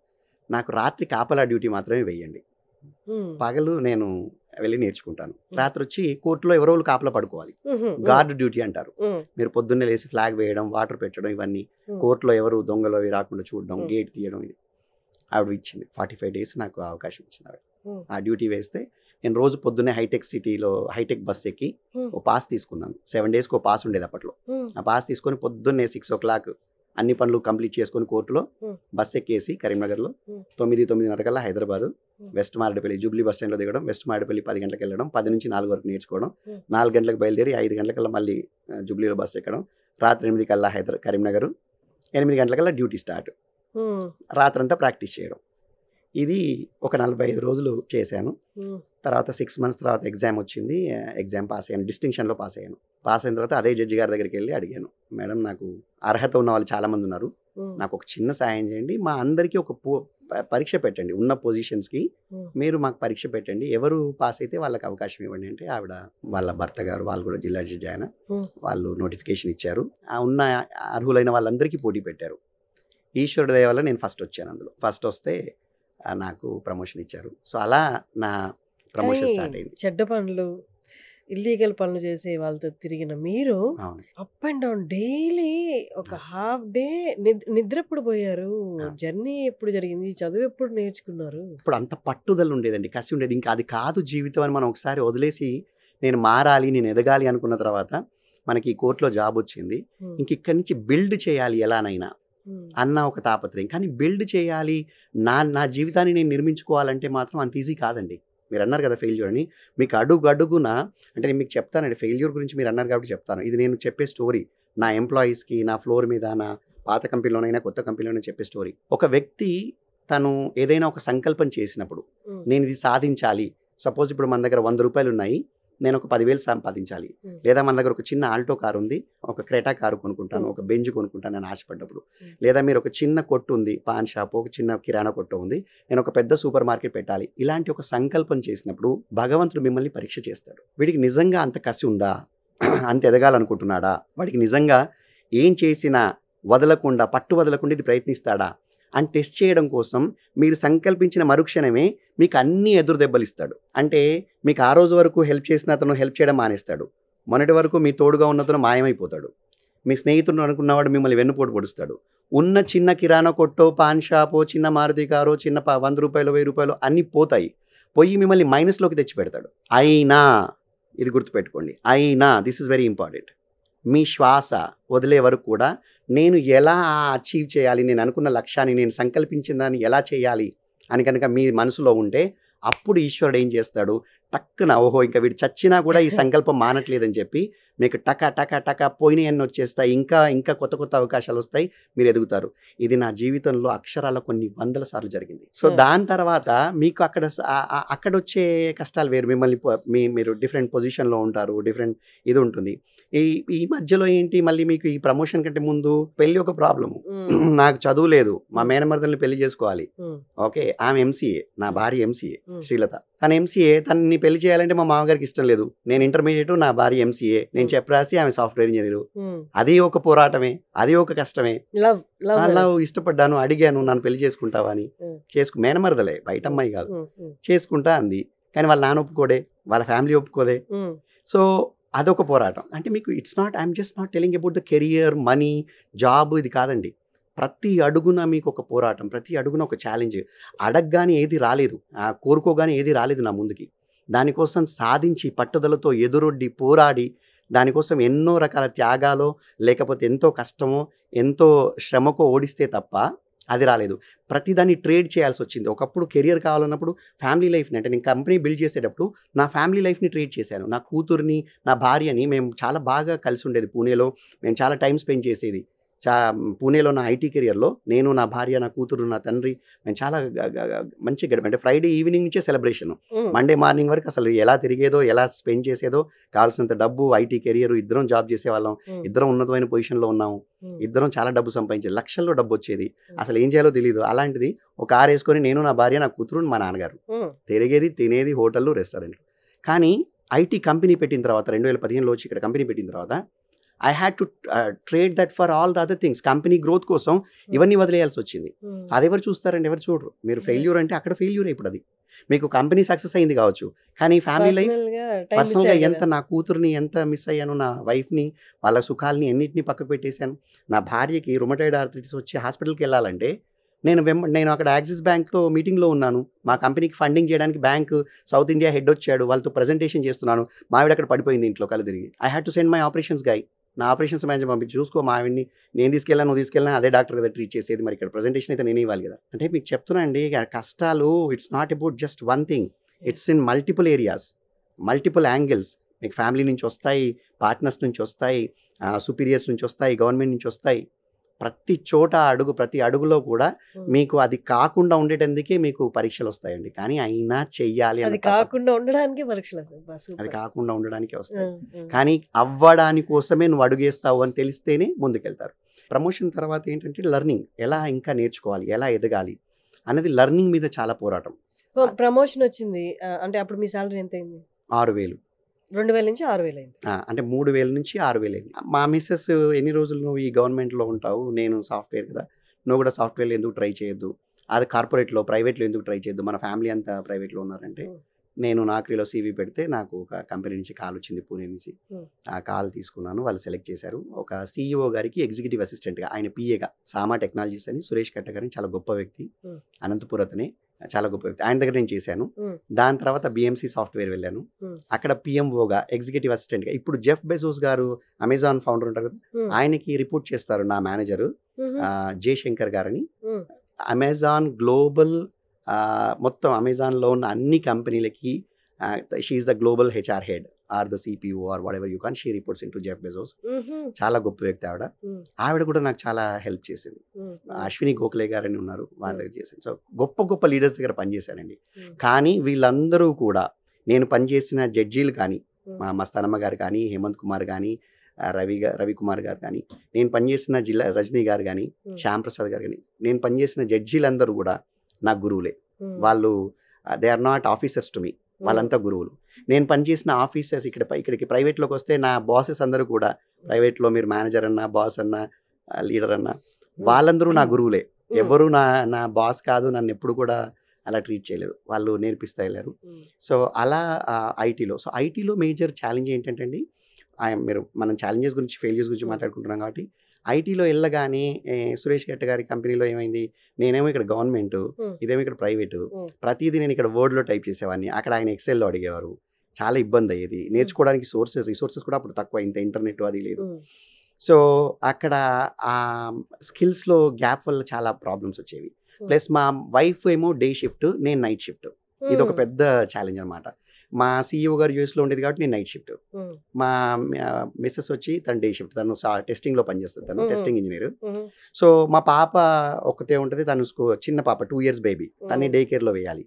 నాకు రాత్రి కాపలా డ్యూటీ మాత్రమే వేయండి, పగలు నేను వెళ్ళి నేర్చుకుంటాను. రాత్రి వచ్చి కోర్టులో ఎవరో కాపలా పడుకోవాలి, గార్డ్ డ్యూటీ అంటారు. మీరు పొద్దున్నే లేసి ఫ్లాగ్ వేయడం, వాటర్ పెట్టడం, ఇవన్నీ కోర్టులో ఎవరు దొంగలు అవి రాకుండా చూడడం, గేట్ తీయడం, ఇది ఆవిడ ఇచ్చింది. 45 days నాకు అవకాశం ఇచ్చింది ఆవిడ. ఆ డ్యూటీ వేస్తే నేను రోజు పొద్దున్నే హైటెక్ సిటీలో హైటెక్ బస్ ఎక్కి ఓ పాస్ తీసుకున్నాను. 7 daysకి ఓ పాస్ ఉండేది అప్పట్లో. ఆ పాస్ తీసుకొని పొద్దున్నే 6 o'clock అన్ని పనులు కంప్లీట్ చేసుకొని కోర్టులో బస్ ఎక్కేసి కరీంనగర్లో 9-9:30 కల్లా Hyderabad west Marredpally Jubilee bus స్టాండ్లో దిగడం, వెస్ట్ మారేడుపల్లి 10 గంటలకు వెళ్ళడం, 10 నుంచి 4 వరకు నేర్చుకోవడం, 4 గంటలకు బయలుదేరి 5 గంటలకల్లా మళ్ళీ జూబ్లీలో బస్ ఎక్కడం, రాత్రి 8 కల్లా కరీంనగర్, 8 గంటలకల్లా డ్యూటీ స్టార్ట్, రాత్రంతా ప్రాక్టీస్ చేయడం. ఇది ఒక 45 రోజులు చేశాను. తర్వాత 6 months తర్వాత ఎగ్జామ్ వచ్చింది. ఎగ్జామ్ పాస్ అయ్యాను, డిస్టింక్షన్లో పాస్ అయ్యాను. పాస్ అయిన తర్వాత అదే జడ్జి గారి దగ్గరికి వెళ్ళి అడిగాను, మేడం నాకు అర్హత ఉన్న వాళ్ళు చాలామంది ఉన్నారు, నాకు ఒక చిన్న సాయం చేయండి, మా అందరికీ ఒక పరీక్ష పెట్టండి, ఉన్న పొజిషన్స్కి మీరు మాకు పరీక్ష పెట్టండి, ఎవరు పాస్ అయితే వాళ్ళకి అవకాశం ఇవ్వండి అంటే, ఆవిడ వాళ్ళ భర్త గారు, వాళ్ళు కూడా జిల్లా జడ్జి ఆయన, వాళ్ళు నోటిఫికేషన్ ఇచ్చారు. ఆ ఉన్న అర్హులైన వాళ్ళందరికీ పోటీ పెట్టారు. ఈశ్వరుడి దయ వల్ల నేను ఫస్ట్ వచ్చాను. అందులో ఫస్ట్ వస్తే నాకు ప్రమోషన్ ఇచ్చారు. సో అలా నా ప్రమోషన్ స్టార్ట్ అయింది. చెడ్డ పనులు, ఇల్లీగల్ పనులు చేసే వాళ్ళతో తిరిగిన మీరు అప్ అండ్ డౌన్ డైలీ ఒక హాఫ్ డే నిద్ర ఎప్పుడు పోయారు? జర్నీ ఎప్పుడు జరిగింది? చదువు ఎప్పుడు నేర్చుకున్నారు? ఇప్పుడు అంత పట్టుదల ఉండేదండి, కసి ఉండేది. ఇంకా అది కాదు జీవితం అని మనం ఒకసారి వదిలేసి నేను మారాలి, నేను ఎదగాలి అనుకున్న తర్వాత మనకి కోర్టులో జాబ్ వచ్చింది. ఇంక ఇక్కడి నుంచి బిల్డ్ చేయాలి ఎలానైనా అన్న ఒక తాపత్రయం. కానీ బిల్డ్ చేయాలి, నా జీవితాన్ని నేను నిర్మించుకోవాలంటే మాత్రం అంత ఈజీ కాదండి. మీరు అన్నారు కదా ఫెయిల్యూర్ అని, మీకు అడుగున అంటే నేను మీకు చెప్తానండి ఫెయిల్యూర్ గురించి. మీరు అన్నారు కాబట్టి చెప్తాను. ఇది నేను చెప్పే స్టోరీ నా ఎంప్లాయీస్కి, నా ఫ్లోర్ మీద, నా పాత కంపెనీలోనైనా కొత్త కంపెనీలోనైనా చెప్పే స్టోరీ. ఒక వ్యక్తి తను ఏదైనా ఒక సంకల్పం చేసినప్పుడు, నేను ఇది సాధించాలి, సపోజ్ ఇప్పుడు మన దగ్గర 100 రూపాయలు ఉన్నాయి, నేను ఒక 10,000 సంపాదించాలి, లేదా మన దగ్గర ఒక చిన్న ఆల్టో కారు ఉంది, ఒక క్రెటా కారు కొనుక్కుంటాను, ఒక బెంజ్ కొనుక్కుంటాను అని ఆశపడ్డప్పుడు, లేదా మీరు ఒక చిన్న కొట్టు ఉంది, పాన్ షాప్, ఒక చిన్న కిరాణా కొట్టు ఉంది, నేను ఒక పెద్ద సూపర్ మార్కెట్ పెట్టాలి, ఇలాంటి ఒక సంకల్పం చేసినప్పుడు భగవంతుడు మిమ్మల్ని పరీక్ష చేస్తాడు. వీడికి నిజంగా అంత కసి ఉందా, అంత ఎదగాలనుకుంటున్నాడా, వాడికి నిజంగా ఏం చేసినా వదలకుండా, పట్టు వదలకుండా ఇది ప్రయత్నిస్తాడా అని టెస్ట్ చేయడం కోసం మీరు సంకల్పించిన మరుక్షణమే మీకు అన్ని ఎదురు దెబ్బలు ఇస్తాడు. అంటే మీకు ఆ రోజు వరకు హెల్ప్ చేసిన అతను హెల్ప్ చేయడం మానేస్తాడు, మొన్నటి వరకు మీ తోడుగా ఉన్నతను మాయమైపోతాడు, మీ స్నేహితుడు అనుకున్నవాడు మిమ్మల్ని వెన్నుపోటు పొడుస్తాడు, ఉన్న చిన్న కిరాణా కొట్టో, పాన్ షాపో, చిన్న మారుతి కారో, చిన్న 100 రూపాయలు 1000 రూపాయలు అన్నీ పోతాయి, పోయి మిమ్మల్ని మైనస్లోకి తెచ్చి పెడతాడు. అయినా ఇది గుర్తుపెట్టుకోండి, అయినా దిస్ ఇస్ వెరీ ఇంపార్టెంట్, మీ శ్వాస వదిలే వరకు కూడా నేను ఎలా అచీవ్ చేయాలి, నేను అనుకున్న లక్ష్యాన్ని, నేను సంకల్పించిన దాన్ని ఎలా చేయాలి అని కనుక మీ మనసులో ఉంటే, అప్పుడు ఈశ్వరుడు ఏం చేస్తాడు, టక్కున ఓహో ఇంకా వీడు చచ్చినా కూడా ఈ సంకల్పం మానట్లేదని చెప్పి మీకు టక పోయినాయన్నీ వచ్చేస్తాయి, ఇంకా కొత్త కొత్త అవకాశాలు వస్తాయి, మీరు ఎదుగుతారు. ఇది నా జీవితంలో అక్షరాల కొన్ని 100 సార్లు జరిగింది. సో దాని తర్వాత మీకు అక్కడ వచ్చే కష్టాలు వేరు, మీరు డిఫరెంట్ పొజిషన్లో ఉంటారు, డిఫరెంట్ ఇది ఉంటుంది. ఈ మధ్యలో ఏంటి, మళ్ళీ మీకు ఈ ప్రమోషన్ కంటే ముందు పెళ్లి ఒక ప్రాబ్లము, నాకు చదువు లేదు, మా మేనమర్దల్ని పెళ్లి చేసుకోవాలి, ఓకే, ఆమె ఎంసీఏ, నా భార్య ఎంసీఏ శ్రీలత, తన ఎంసీఏ, తనని పెళ్లి చేయాలంటే మా మామగారికి ఇష్టం లేదు. నేను ఇంటర్మీడియట్, నా భార్య ఎంసీఏ, నేను చెప్పరాసి ఆమె సాఫ్ట్వేర్ ఇంజనీరు. అది ఒక పోరాటమే, అది ఒక కష్టమే. అలా ఇష్టపడ్డాను, అడిగాను నన్ను పెళ్లి చేసుకుంటావా అని. మేనమరదలే, బయట అమ్మాయి కాదు. చేసుకుంటా అంది. కానీ వాళ్ళ నాన్న ఒప్పుకోడే, వాళ్ళ ఫ్యామిలీ ఒప్పుకోదే. సో అదొక పోరాటం. అంటే మీకు it's not, I'm just not telling about the career, money, job, ఇది కాదండి. ప్రతి అడుగున మీకు ఒక పోరాటం, ప్రతి అడుగున ఒక ఛాలెంజ్. అడగగానే ఏది రాలేదు, కోరుకోగానే ఏది రాలేదు నా ముందుకి. దానికోసం సాధించి పట్టుదలతో ఎదురొడ్డి పోరాడి దానికోసం ఎన్నో రకాల త్యాగాలో లేకపోతే ఎంతో కష్టమో ఎంతో శ్రమకో ఓడిస్తే తప్ప అది రాలేదు. ప్రతిదాన్ని ట్రేడ్ చేయాల్సి వచ్చింది. ఒకప్పుడు కెరియర్ కావాలన్నప్పుడు ఫ్యామిలీ లైఫ్ని, అంటే నేను కంపెనీ బిల్డ్ చేసేటప్పుడు నా ఫ్యామిలీ లైఫ్ని ట్రేడ్ చేశాను. నా కూతుర్ని, నా భార్యని, మేము చాలా బాగా కలిసి ఉండేది పూణేలో. మేము చాలా టైం స్పెండ్ చేసేది. పూణేలో నా ఐటీ కెరియర్లో నేను, నా భార్య, నా కూతురు, నా తండ్రి, మేము చాలా మంచిగా గడిపాం. అంటే ఫ్రైడే ఈవినింగ్ నుంచే సెలబ్రేషన్, మండే మార్నింగ్ వరకు అసలు ఎలా తిరిగేదో, ఎలా స్పెండ్ చేసేదో, కావాల్సినంత డబ్బు, ఐటీ కెరియర్, ఇద్దరం జాబ్ చేసేవాళ్ళం, ఇద్దరం ఉన్నతమైన పొజిషన్లో ఉన్నాము, ఇద్దరం చాలా డబ్బు సంపాదించేది, లక్షల్లో డబ్బు వచ్చేది, అసలు ఏం చేయాలో తెలియదు. అలాంటిది ఒక కారు వేసుకొని నేను, నా భార్య, నా కూతురు, మా నాన్నగారు తిరిగేది, తినేది హోటళ్ళు, రెస్టారెంట్లు. కానీ ఐటీ కంపెనీ పెట్టిన తర్వాత 2015లో వచ్చి ఇక్కడ కంపెనీ పెట్టిన తర్వాత I had to trade that for all the other things. Company growth కోసం ఇవన్నీ వదిలేయాల్సి వచ్చింది. అది ఎవరు చూస్తారండి, ఎవరు చూడరు. మీరు ఫెయిల్యూర్ అంటే అక్కడ ఫెయిల్యూర్ ఇప్పుడు. అది మీకు కంపెనీ సక్సెస్ అయింది కావచ్చు, కానీ ఫ్యామిలీ లైఫ్, పర్సనల్గా ఎంత నా కూతుర్ని ఎంత మిస్ అయ్యాను, నా వైఫ్ని, వాళ్ళ సుఖాలని ఎన్నింటినీ పక్కకు పెట్టేశాను. నా భార్యకి రుమటాయిడ్ ఆర్థరైటిస్ వచ్చి హాస్పిటల్కి వెళ్ళాలంటే నేను అక్కడ యాక్సిస్ బ్యాంక్తో మీటింగ్లో ఉన్నాను. మా కంపెనీకి ఫండింగ్ చేయడానికి బ్యాంక్ సౌత్ ఇండియా హెడ్ వచ్చాడు, వాళ్ళతో ప్రజెంటేషన్ చేస్తున్నాను. మావిడ అక్కడ పడిపోయింది ఇంట్లో కళ్ళు తిరిగి. I had to send my operations guy, నా ఆపరేషన్స్ మేనేజర్ పంపించి, చూసుకో మా ఆవిడ్ని, నేను తీసుకెళ్ళాను, నువ్వు తీసుకెళ్ళినా అదే డాక్టర్ కదా ట్రీట్ చేసేది, మరి ఇక్కడ ప్రజెంటేషన్ అయితే నేనే ఇవ్వాలి కదా. అంటే మీకు చెప్తున్నా అండి, కష్టాలు it's not about just one thing, it's in multiple areas, multiple angles. మీకు ఫ్యామిలీ నుంచి వస్తాయి, పార్ట్నర్స్ నుంచి వస్తాయి, సుపీరియర్స్ నుంచి వస్తాయి, గవర్నమెంట్ నుంచి వస్తాయి. ప్రతి చోట ప్రతి అడుగులో కూడా మీకు అది కాకుండా ఉండేటందుకే మీకు పరీక్షలు వస్తాయండి. కానీ అయినా చెయ్యాలి, అది కాకుండా ఉండడానికి పరీక్షలు వస్తాయి, అది కాకుండా ఉండడానికి వస్తాయి. కానీ అవ్వడానికి కోసమే నువ్వు అడుగేస్తావు అని తెలిస్తేనే ముందుకెళ్తారు. ప్రమోషన్ తర్వాత ఏంటంటే లెర్నింగ్, ఎలా ఇంకా నేర్చుకోవాలి, ఎలా ఎదగాలి అనేది లెర్నింగ్ మీద చాలా పోరాటం. ప్రమోషన్ వచ్చింది అంటే అప్పుడు మీ సాలరీ ఎంత అయింది? 6,000. 2,000 నుంచి 6,000 అయింది. అంటే 3,000 నుంచి 6,000 అయింది. మా మిస్సెస్, ఎన్ని రోజులు నువ్వు ఈ గవర్నమెంట్లో ఉంటావు, నేను సాఫ్ట్వేర్ కదా, నువ్వు కూడా సాఫ్ట్వేర్లో ఎందుకు ట్రై చేయొద్దు, అది కార్పొరేట్లో, ప్రైవేట్లో ఎందుకు ట్రై చేయొద్దు, మన ఫ్యామిలీ అంతా ప్రైవేట్లో ఉన్నారంటే, నేను నాక్రీలో సీవీ పెడితే నాకు ఒక కంపెనీ నుంచి కాల్ వచ్చింది, పూణే నుంచి. ఆ కాల్ తీసుకున్నాను, వాళ్ళు సెలెక్ట్ చేశారు. ఒక CEO గారికి ఎగ్జిక్యూటివ్ అసిస్టెంట్గా, ఆయన PAగా, సామా టెక్నాలజీస్ అని సురేష్ కట్ట గారిని, చాలా గొప్ప వ్యక్తి, అనంతపూర్ అతనే, చాలా గొప్ప వ్యక్తి, ఆయన దగ్గర నేను చేశాను. దాని తర్వాత BMC సాఫ్ట్వేర్ వెళ్ళాను, అక్కడ PMOగా, ఎగ్జిక్యూటివ్ అసిస్టెంట్గా. ఇప్పుడు జెఫ్ బెజోస్ గారు, అమెజాన్ ఫౌండర్ ఉంటారు కదా, ఆయనకి రిపోర్ట్ చేస్తారు నా మేనేజరు జయశంకర్ గారని. అమెజాన్ గ్లోబల్, మొత్తం అమెజాన్లో ఉన్న అన్ని కంపెనీలకి she's the global HR head or the CPO or whatever you can. She reports into Jeff Bezos. చాలా గొప్ప వ్యక్తి ఆవిడ. ఆవిడ కూడా నాకు చాలా హెల్ప్ చేసింది. అశ్విని గోఖలే గారని ఉన్నారు, వాళ్ళ దగ్గర చేశాను. సో గొప్ప గొప్ప లీడర్స్ దగ్గర పనిచేశానండి. కానీ వీళ్ళందరూ కూడా, నేను పనిచేసిన జడ్జీలు కానీ, మా మస్తానమ్మ గారు కానీ, హేమంత్ కుమార్ కానీ, రవికుమార్ గారు కానీ, నేను పనిచేసిన జిల్లా రజనీ గారు కానీ, శ్యామ్ ప్రసాద్ గారు కానీ, నేను పనిచేసిన జడ్జీలందరూ కూడా నా గురువులే. వాళ్ళు they are not officers to me, వాళ్ళంతా గురువులు. నేను పనిచేసిన ఆఫీసర్స్ ఇక్కడికి ప్రైవేట్లోకి వస్తే నా బాసెస్ అందరూ కూడా, ప్రైవేట్లో మీరు మేనేజర్ అన్నా, బాస్ అన్నా, లీడర్ అన్నా, వాళ్ళందరూ నా గురువులే. ఎవరు నా బాస్ కాదు, నన్ను ఎప్పుడు కూడా అలా ట్రీట్ చేయలేదు, వాళ్ళు నేర్పిస్తా వెళ్ళారు. సో అలా ఐటీలో మేజర్ ఛాలెంజ్ ఏంటంటే అండి, మనం ఛాలెంజెస్ గురించి, ఫెయిల్యూర్స్ గురించి మాట్లాడుకుంటున్నాం కాబట్టి, ఐటీలో వెళ్ళగానే సురేష్ కట్ట గారి కంపెనీలో ఏమైంది, నేనేమో ఇక్కడ గవర్నమెంట్, ఇదేమో ఇక్కడ ప్రైవేటు, ప్రతిదీ నేను ఇక్కడ వర్డ్లో టైప్ చేసేవాడిని, అక్కడ ఆయన ఎక్సెల్లో అడిగేవారు, చాలా ఇబ్బంది అయ్యేది. నేర్చుకోవడానికి రిసోర్సెస్ కూడా అప్పుడు తక్కువ, ఇంత ఇంటర్నెట్ అది లేదు. సో అక్కడ ఆ స్కిల్స్లో గ్యాప్ వల్ల చాలా ప్రాబ్లమ్స్ వచ్చేవి. ప్లస్ మా వైఫ్ ఏమో డే షిఫ్ట్, నేను నైట్ షిఫ్ట్. ఇది ఒక పెద్ద ఛాలెంజ్ అనమాట. మా CEO గారు యూఎస్లో ఉండేది కాబట్టి నేను నైట్ షిఫ్ట్, మా మిస్సెస్ వచ్చి తను డే షిఫ్ట్, తను టెస్టింగ్లో పనిచేస్తుంది, తను టెస్టింగ్ ఇంజనీర్. సో మా పాప ఒకతే ఉంటుంది, తను చిన్న పాప 2 years బేబీ, తన్ని డే కేర్లో వేయాలి.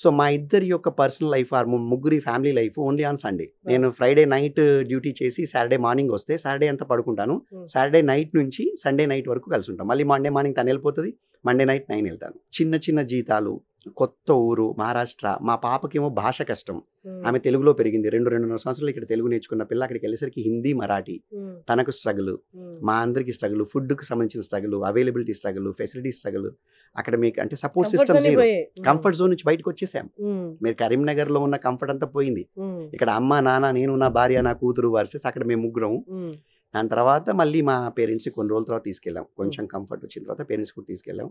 సో మా ఇద్దరి యొక్క పర్సనల్ లైఫ్, ముగ్గురి family life only on Sunday. నేను ఫ్రైడే నైట్ డ్యూటీ చేసి సాటర్డే మార్నింగ్ వస్తే సాటర్డే అంతా పడుకుంటాను, సాటర్డే నైట్ నుంచి సండే నైట్ వరకు కలిసి ఉంటాం. మళ్ళీ మండే మార్నింగ్ తను వెళ్ళిపోతుంది, మండే నైట్ 9 వెళ్తాను. చిన్న చిన్న జీతాలు, కొత్త ఊరు, మహారాష్ట్ర. మా పాపకేమో భాష కష్టం. ఆమె తెలుగులో పెరిగింది. 2.5 సంవత్సరాలు ఇక్కడ తెలుగు నేర్చుకున్న పిల్ల అక్కడికి వెళ్ళేసరికి హిందీ, మరాఠీ. తనకు స్ట్రగుల్, మా అందరికి స్ట్రగుల్, ఫుడ్కి సంబంధించిన struggle, availability struggle, facility struggle. అక్కడ మీకు అంటే support system zero. Comfort zone నుంచి బయటకు వచ్చేసాం. మీరు కరీంనగర్లో ఉన్న కంఫర్ట్ అంతా పోయింది. ఇక్కడ అమ్మ, నాన్న, నేను, నా భార్య, నా కూతురు వర్సెస్ అక్కడ మేము ముగ్గురం. దాని తర్వాత మళ్ళీ మా పేరెంట్స్కి కొన్ని రోజుల తర్వాత తీసుకెళ్ళాం. కొంచెం కంఫర్ట్ వచ్చిన తర్వాత పేరెంట్స్ కూడా తీసుకెళ్ళాం.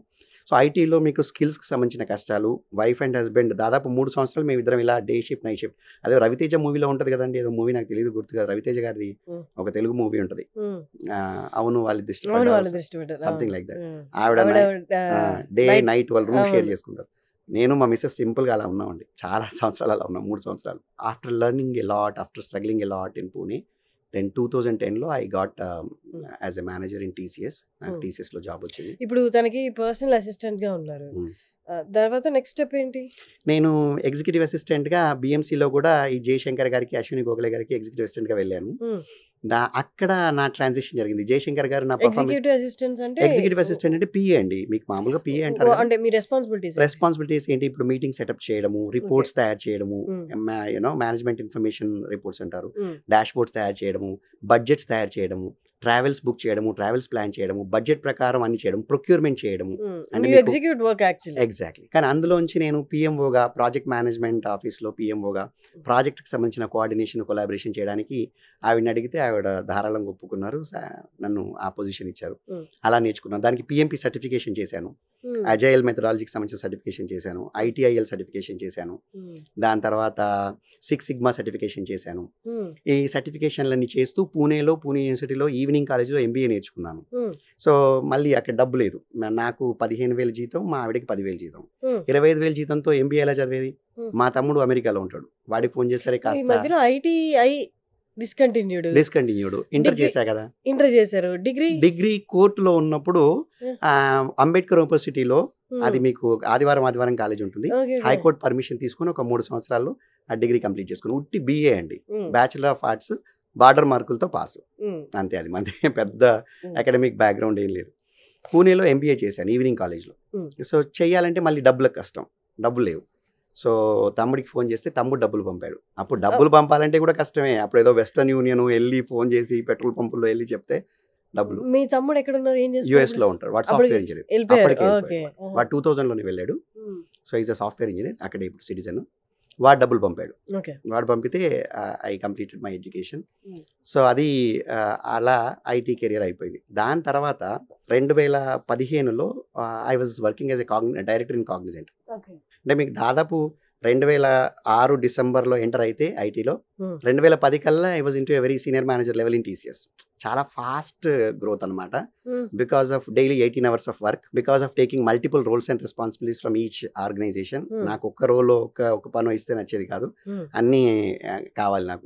సో ఐటీలో మీకు స్కిల్స్కి సంబంధించిన కష్టాలు, వైఫ్ అండ్ హస్బెండ్ దాదాపు 3 సంవత్సరాలు మేము ఇద్దరం ఇలా డే షిఫ్ట్, నైట్ షిఫ్ట్. అదే రవితేజ మూవీలో ఉంటుంది కదండి, ఏదో మూవీ నాకు తెలియదు, గుర్తుగా. రవితేజ గారిది ఒక తెలుగు మూవీ ఉంటుంది. అవును వాళ్ళ దృష్టి సంథింగ్ లైక్ దట్. ఆవిడ డే నైట్ వాళ్ళు రూమ్ షేర్ చేసుకుంటారు. నేను మా మిస్సెస్ సింపుల్గా అలా ఉన్నామండి. చాలా సంవత్సరాలు అలా ఉన్నాం, 3 సంవత్సరాలు. After learning a lot, after struggling a lot in Pune, then 2010లో I got as a manager in TCS. నాకు టీసీఎస్లో జాబ్ వచ్చింది. ఇప్పుడు తనకి పర్సనల్ అసిస్టెంట్గా ఉన్నారు. తర్వాత నెక్స్ట్ స్టెప్ ఏంటి? నేను ఎగ్జిక్యూటివ్ అసిస్టెంట్గా బిఎంసీలో కూడా ఈ జయశంకర్ గారికి, అశ్విని గోఖలే గారికి ఎగ్జిక్యూటివ్ అసిస్టెంట్గా వెళ్ళాను. అక్కడ నా ట్రాన్సిషన్ జరిగింది. జయశంకర్ గారు నా ఎగ్జిక్యూటివ్ అసిస్టెంట్ అంటే పిఏ అండి. మీకు మామూలుగా పిఏ అంటారు. అంటే మీ రెస్పాన్సిబిలిటీస్ ఏంటి? ఇప్పుడు మీటింగ్ సెటప్ చేయడము, రిపోర్ట్స్ తయారు చేయడము, మేనేజ్మెంట్ ఇన్ఫర్మేషన్ రిపోర్ట్స్ అంటారు, డాష్ బోర్డ్స్ తయారు చేయడము, బడ్జెట్స్ తయారు చేయడము, ట్రావెల్స్ బుక్ చేయడము, ట్రావెల్స్ ప్లాన్ చేయడము, బడ్జెట్ ప్రకారం అన్ని చేయడం, ప్రొక్యూర్మెంట్ చేయడము. ఎగ్జాక్ట్లీ. కానీ అందులోంచి నేను పిఎంఓగా, ప్రాజెక్ట్ మేనేజ్మెంట్ ఆఫీస్లో పిఎంఓగా ప్రాజెక్ట్కి సంబంధించిన కోఆర్డినేషన్, కొలాబరేషన్ చేయడానికి ఆవిడని అడిగితే ఆవిడ ధారాళంగా ఒప్పుకున్నారు. నన్ను ఆ పొజిషన్ ఇచ్చారు. అలా నేర్చుకున్నాను. దానికి పిఎంపి సర్టిఫికేషన్ చేశాను, అజైల్ మెథడాలజీకి సంబంధించిన సర్టిఫికేషన్ చేశాను, ఐటీఐఎల్ సర్టిఫికేషన్ చేశాను, దాని తర్వాత 6 సిగ్మా సర్టిఫికేషన్ చేశాను. ఈ సర్టిఫికేషన్లన్నీ చేస్తూ పూణే యూనివర్సిటీలో ఈవినింగ్ కాలేజ్లో ఎంబీఏ నేర్చుకున్నాను. సో మళ్ళీ అక్కడ డబ్బు లేదు. నాకు 15,000 జీతం, మా ఆవిడకి 10,000 జీతం. 25,000 జీతంతో ఎంబీఏ ఎలా చదివేది? మా తమ్ముడు అమెరికాలో ఉంటాడు. వాడికి ఫోన్ చేసరే కాస్త డిస్కంటిన్యూడ్. ఇంటర్ చేశా కదా. ఇంటర్ చేశారు. డిగ్రీ కోర్టులో ఉన్నప్పుడు అంబేద్కర్ యూనివర్సిటీలో, అది మీకు ఆదివారం కాలేజ్ ఉంటుంది, హైకోర్టు పర్మిషన్ తీసుకుని ఒక 3 సంవత్సరాల్లో ఆ డిగ్రీ కంప్లీట్ చేసుకుని ఉట్టి బిఏ అండి, బ్యాచిలర్ ఆఫ్ ఆర్ట్స్, బార్డర్ మార్కులతో పాస్. అంతే. అది మంది పెద్ద అకాడమిక్ బ్యాక్గ్రౌండ్ ఏం లేదు. పూణేలో ఎంబీఏ చేశాను ఈవినింగ్ కాలేజ్లో. సో చేయాలంటే మళ్ళీ డబ్బులకు కష్టం, డబ్బులు లేవు. సో తమ్ముడికి ఫోన్ చేస్తే తమ్ముడు డబ్బులు పంపాడు. అప్పుడు డబ్బులు పంపాలంటే కూడా కష్టమే. అప్పుడు ఏదో వెస్టర్న్ యూనియన్ వెళ్ళి ఫోన్ చేసి పెట్రోల్ పంపుల్లో వెళ్ళి చెప్తే డబ్బులు. మీ తమ్ముడు ఎక్కడ ఉన్నారు? యుఎస్ లో ఉంటారు. వాడు సాఫ్ట్వేర్ ఇంజనీర్. వాడు 2000లోనే వెళ్ళాడు. So is a software engineer. అక్కడ ఇప్పుడు సిటిజన్. వాడు డబ్బులు పంపాడు. వాడు పంపితే I completed my education. So అది అలా ఐటీ కెరియర్ అయిపోయింది. దాని తర్వాత 2015లో I was working as a director in Cognizant. అంటే మీకు దాదాపు 2006 డిసెంబర్లో ఎంటర్ అయితే ఐటీలో, 2010 కల్లా I was into a very senior manager level in TCS. చాలా ఫాస్ట్ గ్రోత్ అనమాట. Because of daily 18 hours of work, because of taking multiple roles and responsibilities from each organization. నాకు ఒక్క రోల్ ఒక పని ఇస్తే నచ్చేది కాదు, అన్నీ కావాలి నాకు.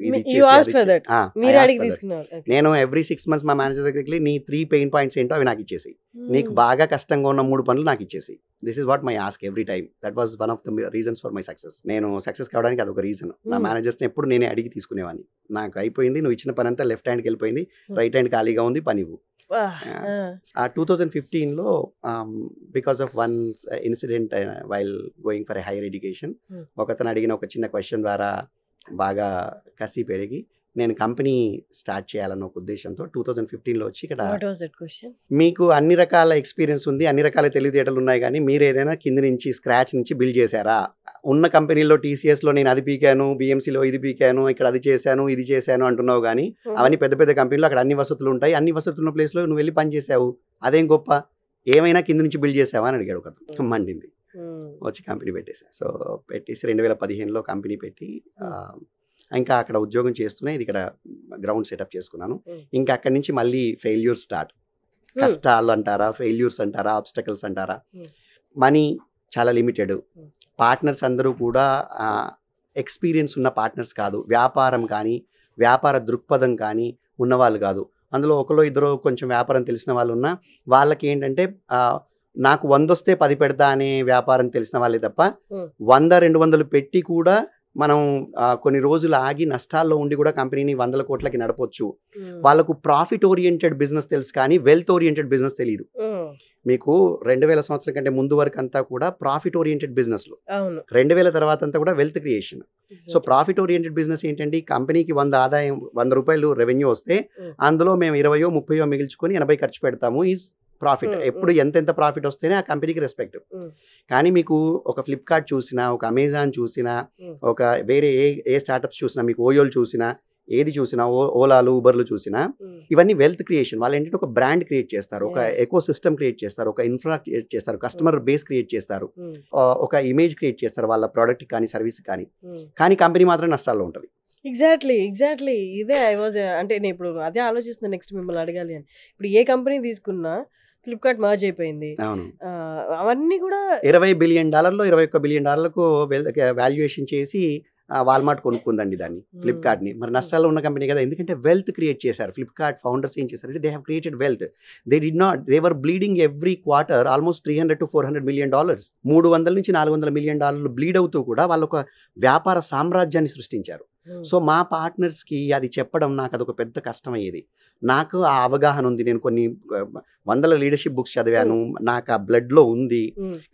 నేను ఎవ్రీ 6 months మా మేనేజర్ దగ్గరికి వెళ్ళి, నీ 3 పెయిన్ పాయింట్స్ ఏంటో అవి నాకు ఇచ్చేసి, నీకు బాగా కష్టంగా ఉన్న 3 పనులు నాకు ఇచ్చేసి. This is what my ask every time. That was one of the reasons for my success. నేను సక్సెస్ కావడానికి అదొక రీజన్. నా మేనేజర్స్ని ఎప్పుడు నేనే అడిగి తీసుకునేవాడిని. నాకు అయిపోయింది, నువ్వు ఇచ్చిన పని అంతా లెఫ్ట్ హ్యాండ్కి వెళ్ళిపోయింది, రైట్ హ్యాండ్ ఖాళీగా ఉంది, పని ఇవ్వు. ఆ 2015లో because of one incident while going for a higher education, ఒకతను అడిగిన ఒక చిన్న క్వశ్చన్ ద్వారా బాగా కసి పెరిగి నేను కంపెనీ స్టార్ట్ చేయాలన్న ఒక ఉద్దేశంతో 2015లో వచ్చి ఇక్కడ. మీకు అన్ని రకాల ఎక్స్పీరియన్స్ ఉంది, అన్ని రకాల తెలివితేటలు ఉన్నాయి, కానీ మీరు ఏదైనా కింద నుంచి స్క్రాచ్ నుంచి బిల్డ్ చేశారా? ఉన్న కంపెనీలో టీసీఎస్లో నేను అది పీకాను, బిఎంసీలో ఇది పీకాను, ఇక్కడ అది చేశాను, ఇది చేశాను అంటున్నావు, కానీ అవన్నీ పెద్ద పెద్ద కంపెనీలో అక్కడ అన్ని వసతులు ఉంటాయి, అన్ని వసతులు ఉన్న ప్లేస్లో నువ్వు వెళ్ళి పని చేసావు, అదేం గొప్ప? ఏమైనా కింద నుంచి బిల్డ్ చేసావా అని అడిగాడు ఒక. మండింది. వచ్చి కంపెనీ పెట్టేసా. సో పెట్టేసి 2015లో కంపెనీ పెట్టి ఇంకా అక్కడ ఉద్యోగం చేస్తూనే ఇది ఇక్కడ గ్రౌండ్ సెటప్ చేసుకున్నాను. ఇంకా అక్కడి నుంచి మళ్ళీ ఫెయిల్యూర్ స్టార్ట్. కష్టాలు అంటారా, ఫెయిల్యూర్స్ అంటారా, ఆబ్స్టకల్స్ అంటారా. మనీ చాలా లిమిటెడ్. పార్ట్నర్స్ అందరూ కూడా ఎక్స్పీరియన్స్ ఉన్న పార్ట్నర్స్ కాదు, వ్యాపారం కానీ వ్యాపార దృక్పథం కానీ ఉన్నవాళ్ళు కాదు. అందులో ఒకరో ఇద్దరు కొంచెం వ్యాపారం తెలిసిన వాళ్ళు ఉన్నా, వాళ్ళకి ఏంటంటే నాకు 100 వస్తే 10 పెడతా అనే వ్యాపారం తెలిసిన వాళ్ళే తప్ప 100-200 పెట్టి కూడా మనం కొన్ని రోజులు ఆగి నష్టాల్లో ఉండి కూడా కంపెనీని 100 కోట్లకి నడపొచ్చు. వాళ్ళకు ప్రాఫిట్ ఓరియంటెడ్ బిజినెస్ తెలుసు కానీ వెల్త్ ఓరియంటెడ్ బిజినెస్ తెలియదు. మీకు 2000 సంవత్సరం కంటే ముందు వరకు అంతా కూడా ప్రాఫిట్ ఓరియంటెడ్ బిజినెస్లు, 2000 తర్వాత అంతా కూడా wealth creation. So profit oriented business ఏంటంటే కంపెనీకి 100 రూపాయలు రెవెన్యూ వస్తే అందులో మేము 20 30 మిగిల్చుకొని 80 ఖర్చు పెడతాము ఈజ్ ప్రాఫిట్. ఎప్పుడు ఎంత ప్రాఫిట్ వస్తేనే ఆ కంపెనీకి రెస్పెక్ట్. కానీ మీకు ఒక ఫ్లిప్కార్ట్ చూసినా, ఒక అమెజాన్ చూసినా, ఒక వేరే ఏ స్టార్టప్స్ చూసినా, మీకు ఓయోలు చూసినా, ఏది చూసినా, ఓలాలు ఉబర్లు చూసినా, ఇవన్నీ వెల్త్ క్రియేషన్. వాళ్ళు ఏంటంటే ఒక బ్రాండ్ క్రియేట్ చేస్తారు, ఒక ఎకో సిస్టమ్ క్రియేట్ చేస్తారు, ఒక ఇన్ఫ్రా క్రియేట్ చేస్తారు, కస్టమర్ బేస్ క్రియేట్ చేస్తారు, ఒక ఇమేజ్ క్రియేట్ చేస్తారు వాళ్ళ ప్రోడక్ట్ కానీ సర్వీస్ కానీ. కానీ కంపెనీ మాత్రం నష్టాల్లో ఉంటుంది. ఎగ్జాక్ట్లీ ఇదే ఐ వాజ్ అంటే నేను ఇప్పుడు అదే ఆలోచిస్తున్నా నెక్స్ట్ మిమ్మల్ని అడగాలి అని. ఇప్పుడు ఏ కంపెనీ తీసుకున్నా ఫ్లిప్కార్ట్ మర్జ్ అయిపోయింది. అవన్నీ కూడా $20 బిలియన్ $21 బిలియన్ వాల్యుయేషన్ చేసి వాల్మార్ట్ కొనుక్కుందండి దాన్ని, ఫ్లిప్కార్ట్ని. మరి నష్టాల్లో ఉన్న కంపెనీ కదా, ఎందుకంటే వెల్త్ క్రియేట్ చేశారు. ఫ్లిప్కార్ట్ ఫౌండర్స్ ఏం చేశారు అంటే they have created wealth. They were bleeding every quarter almost $300 to $400 million, $300 నుంచి $400 million బ్లీడ్ అవుతూ కూడా వాళ్ళు ఒక వ్యాపార సామ్రాజ్యాన్ని సృష్టించారు. సో మా పార్ట్నర్స్కి అది చెప్పడం నాకు అదొక పెద్ద కష్టమయ్యేది. నాకు ఆ అవగాహన ఉంది, నేను కొన్ని 100 లీడర్షిప్ బుక్స్ చదివాను, నాకు ఆ బ్లడ్లో ఉంది.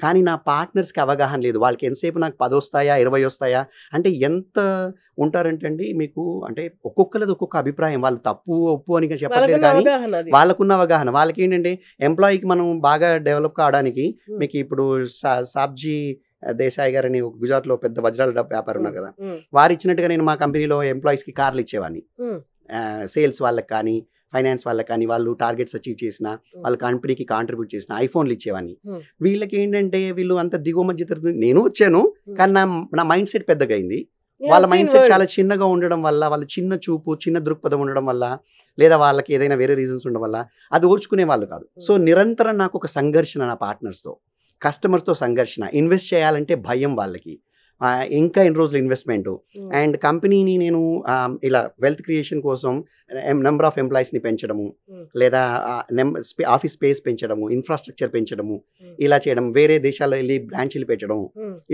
కానీ నా పార్ట్నర్స్కి అవగాహన లేదు. వాళ్ళకి ఎంతసేపు నాకు 10 వస్తాయా 20 వస్తాయా అంటే ఎంత ఉంటారంటే అండి మీకు, అంటే ఒక్కొక్కరిది ఒక్కొక్క అభిప్రాయం. వాళ్ళు తప్పు ఒప్పు అని చెప్పట్లేదు, కానీ వాళ్ళకున్న అవగాహన. వాళ్ళకి ఏంటంటే ఎంప్లాయీకి మనం బాగా డెవలప్ కావడానికి, మీకు ఇప్పుడు సాబ్జీ దేశాయ్ గారని గుజరాత్లో పెద్ద వజ్రాల వ్యాపారం ఉన్నారు కదా, వారు ఇచ్చినట్టుగా నేను మా కంపెనీలో ఎంప్లాయీస్కి కార్లు ఇచ్చేవాడిని. సేల్స్ వాళ్ళకి కానీ ఫైనాన్స్ వాళ్ళకి కానీ వాళ్ళు టార్గెట్స్ అచీవ్ చేసిన, వాళ్ళ కంపెనీకి కాంట్రిబ్యూట్ చేసిన ఐఫోన్లు ఇచ్చేవాడిని. వీళ్ళకి ఏంటంటే వీళ్ళు అంత దిగువ మధ్య తరగతి, నేను వచ్చాను కానీ నా మైండ్ సెట్ పెద్దగా అయింది. వాళ్ళ మైండ్ సెట్ చాలా చిన్నగా ఉండడం వల్ల, వాళ్ళు చిన్న చూపు చిన్న దృక్పథం ఉండడం వల్ల, లేదా వాళ్ళకి ఏదైనా వేరే రీజన్స్ ఉండడం వల్ల అది ఓర్చుకునే వాళ్ళు కాదు. సో నిరంతరం నాకు ఒక సంఘర్షణ, నా పార్ట్నర్స్తో కస్టమర్స్తో సంఘర్షణ. ఇన్వెస్ట్ చేయాలంటే భయం వాళ్ళకి, ఇంకా ఎన్ని రోజులు ఇన్వెస్ట్మెంట్. అండ్ కంపెనీని నేను ఇలా వెల్త్ క్రియేషన్ కోసం నెంబర్ ఆఫ్ ఎంప్లాయీస్ని పెంచడము, లేదా ఆఫీస్ స్పేస్ పెంచడము, ఇన్ఫ్రాస్ట్రక్చర్ పెంచడము, ఇలా చేయడం, వేరే దేశాల్లో వెళ్ళి బ్రాంచీలు పెట్టడం,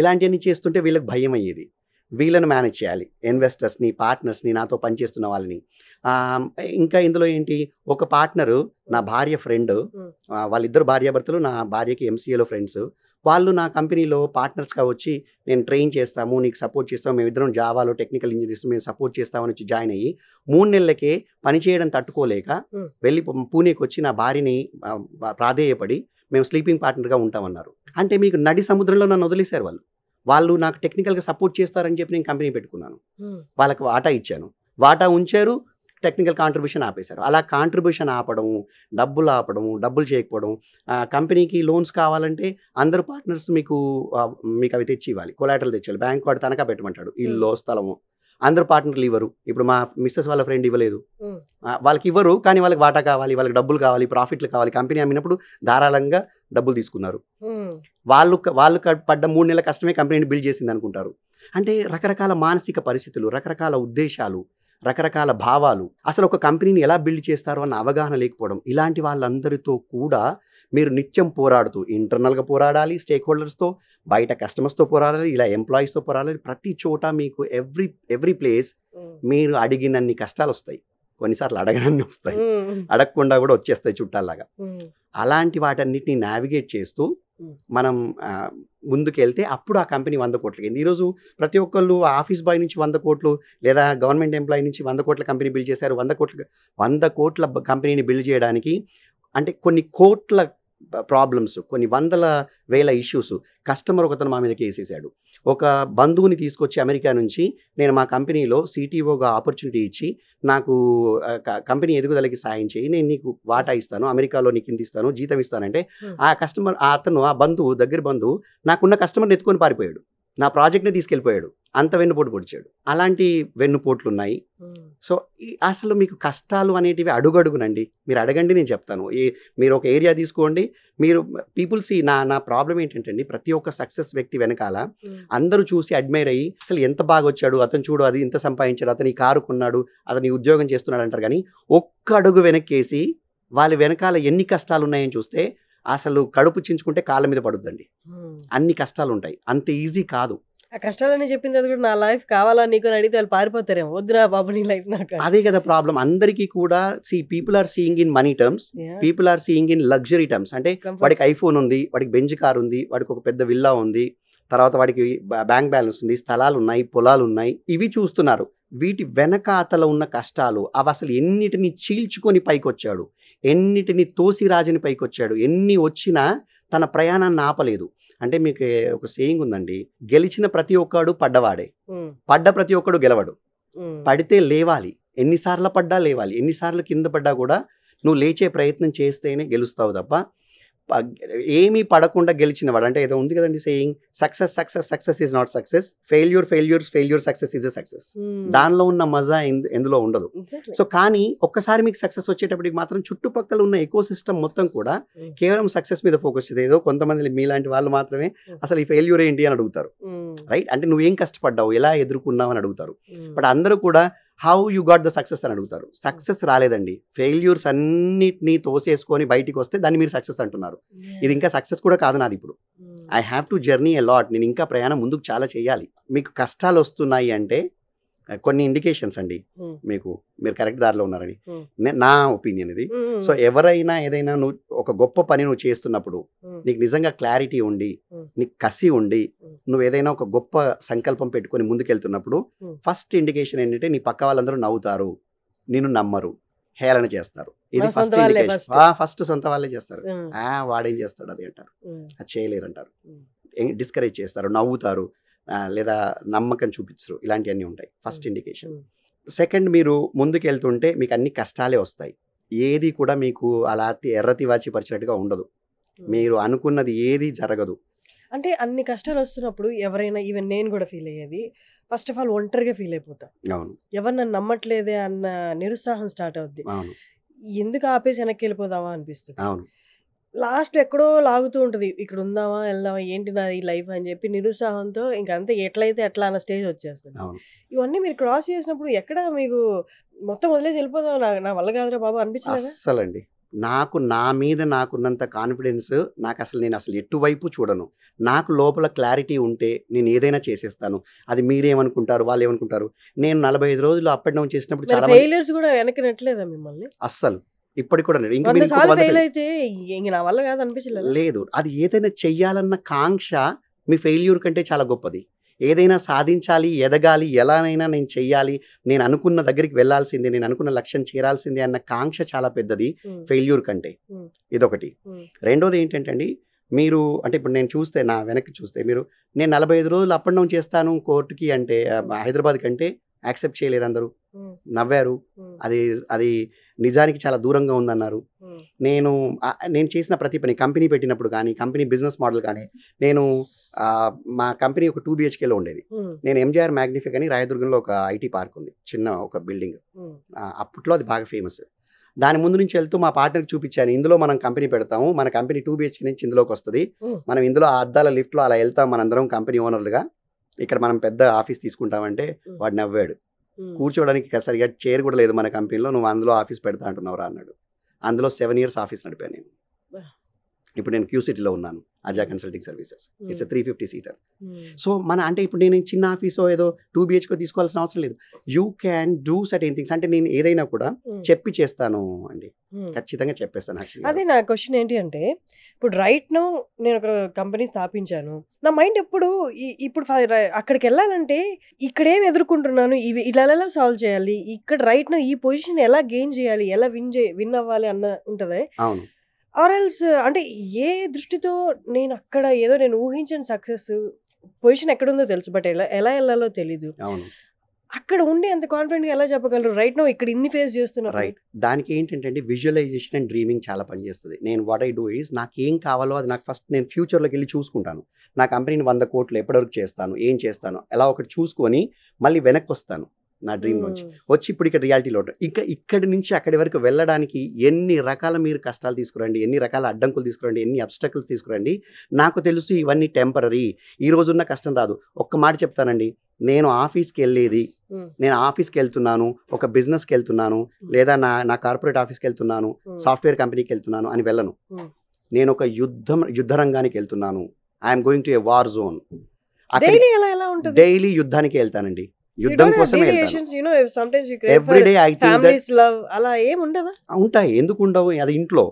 ఇలాంటివన్నీ చేస్తుంటే వీళ్ళకి భయం అయ్యేది. వీళ్ళని మేనేజ్ చేయాలి, ఇన్వెస్టర్స్ని, పార్ట్నర్స్ని, నాతో పనిచేస్తున్న వాళ్ళని. ఇంకా ఇందులో ఏంటి, ఒక పార్ట్నరు నా భార్య ఫ్రెండ్, వాళ్ళిద్దరు భార్యాభర్తలు, నా భార్యకి ఎంసీఏలో ఫ్రెండ్స్. వాళ్ళు నా కంపెనీలో పార్ట్నర్స్గా వచ్చి నేను ట్రైన్ చేస్తాము, నీకు సపోర్ట్ చేస్తాము, మేమిద్దరం జావాలో టెక్నికల్ ఇంజనీర్స్ మేము సపోర్ట్ చేస్తామని వచ్చి జాయిన్ అయ్యి 3 నెలలకే పని చేయడం తట్టుకోలేక వెళ్ళి పూణేకి వచ్చి నా భార్యని ప్రాధేయపడి మేము స్లీపింగ్ పార్ట్నర్గా ఉంటామన్నారు. అంటే మీకు నడి సముద్రంలో నన్ను వదిలేశారు వాళ్ళు నాకు టెక్నికల్గా సపోర్ట్ చేస్తారని చెప్పి నేను కంపెనీ పెట్టుకున్నాను. వాళ్ళకి వాటా ఇచ్చాను, వాటా ఉంచారు, టెక్నికల్ కాంట్రిబ్యూషన్ ఆపేశారు. అలా కాంట్రిబ్యూషన్ ఆపడము, డబ్బులు చేయకపోవడం. కంపెనీకి లోన్స్ కావాలంటే అందరు పార్ట్నర్స్ మీకు అవి తెచ్చి ఇవ్వాలి, కొలాటరల్ తెచ్చాలి. బ్యాంక్ వాడు తనఖా పెట్టమంటాడు, ఇల్లు స్థలము. అందరు పార్ట్నర్లు ఇవ్వరు. ఇప్పుడు మా మిస్సెస్ వాళ్ళ ఫ్రెండ్ ఇవ్వలేదు, వాళ్ళకి ఇవ్వరు, కానీ వాళ్ళకి వాటా కావాలి, వాళ్ళకి డబ్బులు కావాలి, ప్రాఫిట్లు కావాలి. కంపెనీ అమ్మినప్పుడు ధారాళంగా డబ్బులు తీసుకున్నారు. వాళ్ళు పడ్డ 3 నెలల కష్టమే కంపెనీని బిల్డ్ చేసింది అనుకుంటారు. అంటే రకరకాల మానసిక పరిస్థితులు, రకరకాల ఉద్దేశాలు, రకరకాల భావాలు, అసలు ఒక కంపెనీని ఎలా బిల్డ్ చేస్తారో అన్న అవగాహన లేకపోవడం. ఇలాంటి వాళ్ళందరితో కూడా మీరు నిత్యం పోరాడుతూ, ఇంటర్నల్గా పోరాడాలి స్టేక్ హోల్డర్స్తో, బయట కస్టమర్స్తో పోరాడాలి, ఇలా ఎంప్లాయీస్తో పోరాడాలి. ప్రతి చోట మీకు ఎవ్రీ ప్లేస్ మీరు అడిగినన్ని కష్టాలు వస్తాయి, కొన్నిసార్లు అడగనన్ని వస్తాయి, అడగకుండా కూడా వచ్చేస్తాయి చుట్టాల్లాగా. అలాంటి వాటన్నిటిని నావిగేట్ చేస్తూ మనం ముందుకెళ్తే అప్పుడు ఆ కంపెనీ 100 కోట్లకి. ఈరోజు ప్రతి ఒక్కళ్ళు ఆఫీస్ బాయ్ నుంచి 100 కోట్లు, లేదా గవర్నమెంట్ ఎంప్లాయీ నుంచి 100 కోట్ల కంపెనీ బిల్డ్ చేశారు. 100 కోట్ల కంపెనీని బిల్డ్ చేయడానికి అంటే కొన్ని కోట్ల ప్రాబ్లమ్స్, కొన్ని వందల వేల ఇష్యూస్. కస్టమర్ ఒకతను మా మీద కేసేసాడు. ఒక బంధువుని తీసుకొచ్చి అమెరికా నుంచి నేను మా కంపెనీలో సిటీఓగా ఆపర్చునిటీ ఇచ్చి, నాకు కంపెనీ ఎదుగుదలకి సాయం చేయి, నేను నీకు వాటా ఇస్తాను, అమెరికాలో నీకు ఇంత ఇస్తాను, జీతం ఇస్తానంటే ఆ బంధువు, దగ్గర బంధువు నాకున్న కస్టమర్ని ఎత్తుకొని పారిపోయాడు, నా ప్రాజెక్ట్ని తీసుకెళ్ళిపోయాడు, అంత వెన్నుపోటు పొడిచాడు. అలాంటి వెన్నుపోట్లు ఉన్నాయి. సో అసలు మీకు కష్టాలు అనేటివి అడుగడుగునండి, మీరు అడగండి, నేను చెప్తాను. మీరు ఒక ఏరియా తీసుకోండి, మీరు పీపుల్స్ నా ప్రాబ్లం ఏంటంటే అండి, ప్రతి ఒక్క సక్సెస్ వ్యక్తి వెనకాల అందరూ చూసి అడ్మైర్ అయ్యి, అసలు ఎంత బాగా వచ్చాడు, అతను చూడు అది ఇంత సంపాదించాడు, అతని కారు కొన్నాడు, అతని ఉద్యోగం చేస్తున్నాడు అంటారు. కానీ ఒక్క అడుగు వెనక్కేసి వాళ్ళ వెనకాల ఎన్ని కష్టాలు ఉన్నాయని చూస్తే అసలు కడుపు చించుకుంటే కాళ్ళ మీద పడుద్దండి. అన్ని కష్టాలు ఉంటాయి, అంత ఈజీ కాదు. ఆ కష్టాలని చెప్పిన తర్వాత కూడా నా లైఫ్ కావాలా నీకు అని అడిగితే వాళ్ళు పారిపోతారేమో, వద్దురా బాబు నీ లైఫ్ నాకు అని. అదే కదా ప్రాబ్లం. అందరికీ కూడా people are seeing in money terms, Yeah. People are seeing in luxury terms. అంటే Comforts. వాడికి ఐఫోన్ ఉంది, వాడికి బెంజ్ కార్ ఉంది, వాడికి ఒక పెద్ద విల్లా ఉంది, తర్వాత వాడికి బ్యాంక్ బ్యాలెన్స్ ఉంది, స్థలాలు ఉన్నాయి, పొలాలు ఉన్నాయి, ఇవి చూస్తున్నారు. వీటి వెనకాతల ఉన్న కష్టాలు అవి అసలు ఎన్నిటిని చీల్చుకొని పైకొచ్చాడు, ఎన్నిటిని తోసి రాజని పైకొచ్చాడు, ఎన్ని వచ్చినా తన ప్రయాణాన్ని ఆపలేదు. అంటే మీకు ఒక సేయింగ్ ఉందండి, గెలిచిన ప్రతి ఒక్కడు పడ్డవాడే, Mm. పడ్డ ప్రతి ఒక్కడు గెలవడు. Mm. పడితే లేవాలి, ఎన్నిసార్లు పడ్డా లేవాలి, ఎన్నిసార్లు కింద పడ్డా కూడా నువ్వు లేచే ప్రయత్నం చేస్తేనే గెలుస్తావు తప్ప ఏమీ పడకుండా గెలిచిన వాడు. అంటే ఏదో ఉంది కదండి saying, success success success is not success, failure success is a success. Mm. దానిలో ఉన్న మజా ఎందులో ఉండదు. Exactly. సో కానీ ఒక్కసారి మీకు సక్సెస్ వచ్చేటప్పటికి మాత్రం చుట్టుపక్కల ఉన్న ఎకో సిస్టమ్ మొత్తం కూడా Mm. కేవలం సక్సెస్ మీద ఫోకస్ చేసేది. ఏదో కొంతమంది మీలాంటి వాళ్ళు మాత్రమే అసలు ఈ ఫెయిల్యూర్ ఏంటి అని అడుగుతారు, Mm. రైట్? అంటే నువ్వేం కష్టపడ్డావు, ఎలా ఎదుర్కొన్నావు అని అడుగుతారు. Mm. బట్ అందరూ కూడా how you got the success అని అడుగుతారు. సక్సెస్ రాలేదండి, ఫెయిల్యూర్స్ అన్నిటినీ తోసేసుకొని బయటికి వస్తే దాన్ని మీరు సక్సెస్ అంటున్నారు. Yeah. ఇది ఇంకా సక్సెస్ కూడా కాదు నాది. ఇప్పుడు Mm. I have to journey a lot, నేను ఇంకా ప్రయాణం ముందుకు చాలా చేయాలి. మీకు కష్టాలు వస్తున్నాయి అంటే కొన్ని ఇండికేషన్స్ అండి, Mm. మీరు కరెక్ట్ దారిలో ఉన్నారని Mm. నా ఒపీనియన్ ఇది. Mm. సో ఎవరైనా ఏదైనా నువ్వు ఒక గొప్ప పని నువ్వు చేస్తున్నప్పుడు Mm. నీకు నిజంగా క్లారిటీ ఉండి, Mm. నీకు కసి ఉండి, Mm. నువ్వు ఏదైనా ఒక గొప్ప సంకల్పం పెట్టుకొని ముందుకెళ్తున్నప్పుడు Mm. ఫస్ట్ ఇండికేషన్ ఏంటంటే నీ పక్క వాళ్ళందరూ నవ్వుతారు, నిన్ను నమ్మరు, హేళన చేస్తారు. ఇది మన ఫస్ట్ సొంత వాళ్ళే ఇండికేషన్. first. ఫస్ట్ సొంత వాళ్ళే చేస్తారు. Mm. వాడేం చేస్తాడు అది అంటారు, Mm. అది చేయలేరు అంటారు, Mm. డిస్కరేజ్ చేస్తారు, నవ్వుతారు, లేదా నమ్మకం చూపించరు. ఇలాంటివన్నీ ఉంటాయి ఫస్ట్ ఇండికేషన్. Mm. సెకండ్, మీరు ముందుకు వెళ్తుంటే మీకు అన్ని కష్టాలే వస్తాయి. ఏది కూడా మీకు అలా ఎర్రతివాచి పరిచినట్టుగా ఉండదు. Mm. మీరు అనుకున్నది ఏది జరగదు. అంటే అన్ని కష్టాలు వస్తున్నప్పుడు ఎవరైనా, ఈవెన్ నేను కూడా ఫీల్ అయ్యేది, ఫస్ట్ ఆఫ్ ఆల్ ఒంటరిగా ఫీల్ అయిపోతా. అవును, ఎవరు నన్ను నమ్మట్లేదే అన్న నిరుత్సాహం స్టార్ట్ అవుద్ది. అవును, ఎందుకు ఆపేసి వెనక్కి వెళ్ళిపోదామా అనిపిస్తుంది. అవును, లాస్ట్ ఎక్కడో లాగుతూ ఉంటుంది, ఇక్కడ ఉందామా వెళ్దామా ఏంటి నా ఈ లైఫ్ అని చెప్పి నిరుత్సాహంతో ఇంకా అంతే, ఎట్లయితే ఎట్లా అన్న స్టేజ్ వచ్చేస్తుంది. అవును. ఇవన్నీ మీరు క్రాస్ చేసినప్పుడు ఎక్కడ మీకు మొత్తం వదిలేసి వెళ్ళిపోదాం, నా వల్ల కాదురా బాబు అనిపించలేదా? అస్సలండి, నా మీద నాకున్నంత కాన్ఫిడెన్స్ నేను అసలు ఎటువైపు చూడను. నాకు లోపల క్లారిటీ ఉంటే నేను ఏదైనా చేసేస్తాను. అది మీరేమనుకుంటారు, వాళ్ళు ఏమనుకుంటారు. నేను 45 రోజులు అప్ అండ్ డౌన్ చేసినప్పుడు చాలా మంది ఫెయిలియర్స్ కూడా వెనక్కి నెట్టలేదా మిమ్మల్ని? అస్సలు ఇప్పటికి కూడా ఇంకా 100 మీరు ఇంకొక సార్లు 100 ఫెయిల్ అయితే ఇంక నా వల్ల కాదు అనిపించలేదా? లేదు. అది ఏదైనా చెయ్యాలన్న కాంక్ష మీ ఫెయిల్యూర్ కంటే చాలా గొప్పది. ఏదైనా సాధించాలి, ఎదగాలి, ఎలానైనా నేను చెయ్యాలి, నేను అనుకున్న దగ్గరికి వెళ్ళాల్సిందే, నేను అనుకున్న లక్ష్యం చేరాల్సిందే అన్న కాంక్ష చాలా పెద్దది ఉమ్, ఫెయిల్యూర్ కంటే. ఉమ్, ఇదొకటి. ఉమ్, రెండోది ఏంటంటే అండి, మీరు అంటే ఇప్పుడు నేను చూస్తే నా వెనక్కి చూస్తే నేను 45 రోజులు అప్ అండ్ డౌన్ చేస్తాను కోర్టుకి అంటే హైదరాబాద్ కంటే యాక్సెప్ట్ చేయలేదు అందరూ, ఉమ్, నవ్వారు. ఉమ్, అది నిజానికి చాలా దూరంగా ఉందన్నారు. ఉమ్, నేను చేసిన ప్రతి పని, కంపెనీ పెట్టినప్పుడు కానీ, కంపెనీ బిజినెస్ మోడల్ కానీ, మా కంపెనీ ఒక 2 BHKలో ఉండేది. ఉమ్, నేను ఎంజిఆర్ మ్యాగ్నిఫిక్ అని రాయదుర్గంలో ఒక ఐటీ పార్క్ ఉంది, చిన్న ఒక బిల్డింగ్. ఉమ్, అప్పట్లో అది బాగా ఫేమస్. దాని ముందు నుంచి వెళ్తూ మా పార్ట్నర్కి చూపించాను, ఇందులో మనం కంపెనీ పెడతాము, మన కంపెనీ 2 BHK నుంచి ఇందులోకి వస్తుంది, ఉమ్, మనం ఇందులో ఆ అద్దాల లిఫ్ట్లో అలా వెళ్తాం మనందరం కంపెనీ ఓనర్లుగా, ఇక్కడ మనం పెద్ద ఆఫీస్ తీసుకుంటామంటే వాడు నవ్వాడు. ఉమ్. కూర్చోవడానికి సరిగా చైర్ కూడా లేదు మన కంపెనీలో, నువ్వు అందులో ఆఫీస్ పెడతా అంటున్నావురా అన్నాడు. అందులో 7 years ఆఫీస్ నడిపాను నేను. ఇప్పుడు నేను క్యూసిటీలో ఉన్నాను, Aja consulting services. It's 350 seater. Um, so అంటే ఇప్పుడు నేను చిన్న ఆఫీసో ఏదో 2 BHK తీసుకోవాల్సిన అవసరం లేదు. You can do certain things. అంటే నేను ఏదైనా కూడా ఉమ్, చెప్పి చేస్తాను అండి, ఉమ్. ఖచ్చితంగా చెప్పేస్తాను. అదే నా క్వశ్చన్ ఏంటి అంటే, ఇప్పుడు రైట్ నో నేను ఒక కంపెనీ స్థాపించాను, నా మైండ్ ఎప్పుడు ఇప్పుడు అక్కడికి వెళ్ళాలంటే ఇక్కడ ఏం ఎదుర్కొంటున్నాను, ఇవి ఇలా ఎలా సాల్వ్ చేయాలి, ఇక్కడ రైట్ నో ఈ పొజిషన్ ఎలా గెయిన్ చేయాలి, ఎలా విన్ అవ్వాలి అన్న ఉంటుంది. అవును, ఆర్ ఎల్స్ అంటే ఏ దృష్టితో నేను అక్కడ ఏదో నేను ఊహించిన సక్సెస్ పొజిషన్ ఎక్కడుందో తెలుసు, బట్ ఎలా వెళ్ళాలో తెలీదు. అవును, అక్కడ ఉండి అంత కాన్ఫిడెంట్గా ఎలా చెప్పగలరు రైట్ నో ఇక్కడ ఇన్ని ఫేస్ చేస్తున్నా? రైట్. దానికి ఏంటంటే విజువలైజేషన్ అండ్ డ్రీమింగ్ చాలా పనిచేస్తుంది. నేను వాట్ ఐ డూ ఈజ్, నాకు ఏం కావాలో అది నాకు ఫస్ట్ నేను ఫ్యూచర్లోకి వెళ్ళి చూసుకుంటాను. నా కంపెనీని 100 కోట్లు ఎప్పటివరకు చేస్తాను, ఏం చేస్తాను, ఎలా ఒకటి చూసుకొని మళ్ళీ వెనక్కి వస్తాను నా డ్రీమ్ నుంచి. వచ్చి ఇప్పుడు ఇక్కడ రియాలిటీలో ఉంటాను. ఇంకా ఇక్కడి నుంచి అక్కడి వరకు వెళ్ళడానికి ఎన్ని రకాల మీరు కష్టాలు తీసుకురండి, ఎన్ని రకాల అడ్డంకులు తీసుకురండి, ఎన్ని అబ్స్టకల్స్ తీసుకురండి, నాకు తెలుసు ఇవన్నీ టెంపరీ. ఈ రోజున్న కష్టం రాదు. ఒక్క మాట చెప్తానండి, నేను ఆఫీస్కి వెళ్ళేది, నేను ఆఫీస్కి వెళ్తున్నాను, ఒక బిజినెస్కి వెళ్తున్నాను, లేదా నా కార్పొరేట్ ఆఫీస్కి వెళ్తున్నాను, సాఫ్ట్వేర్ కంపెనీకి వెళ్తున్నాను అని వెళ్ళను. నేను ఒక యుద్ధ రంగానికి వెళ్తున్నాను. I'm going to a war zone. అక్కడ డైలీ ఎలా ఉంటుంది? డైలీ యుద్ధానికి వెళ్తానండి, You యుద్ధం don't have కోసమే వెళ్తాను. deviations, you know, if sometimes you crave for everyday I think that family's love, అలా ఏం ఉండదా? ఉంటాయి, ఎందుకు ఉండవు? అది ఇంట్లో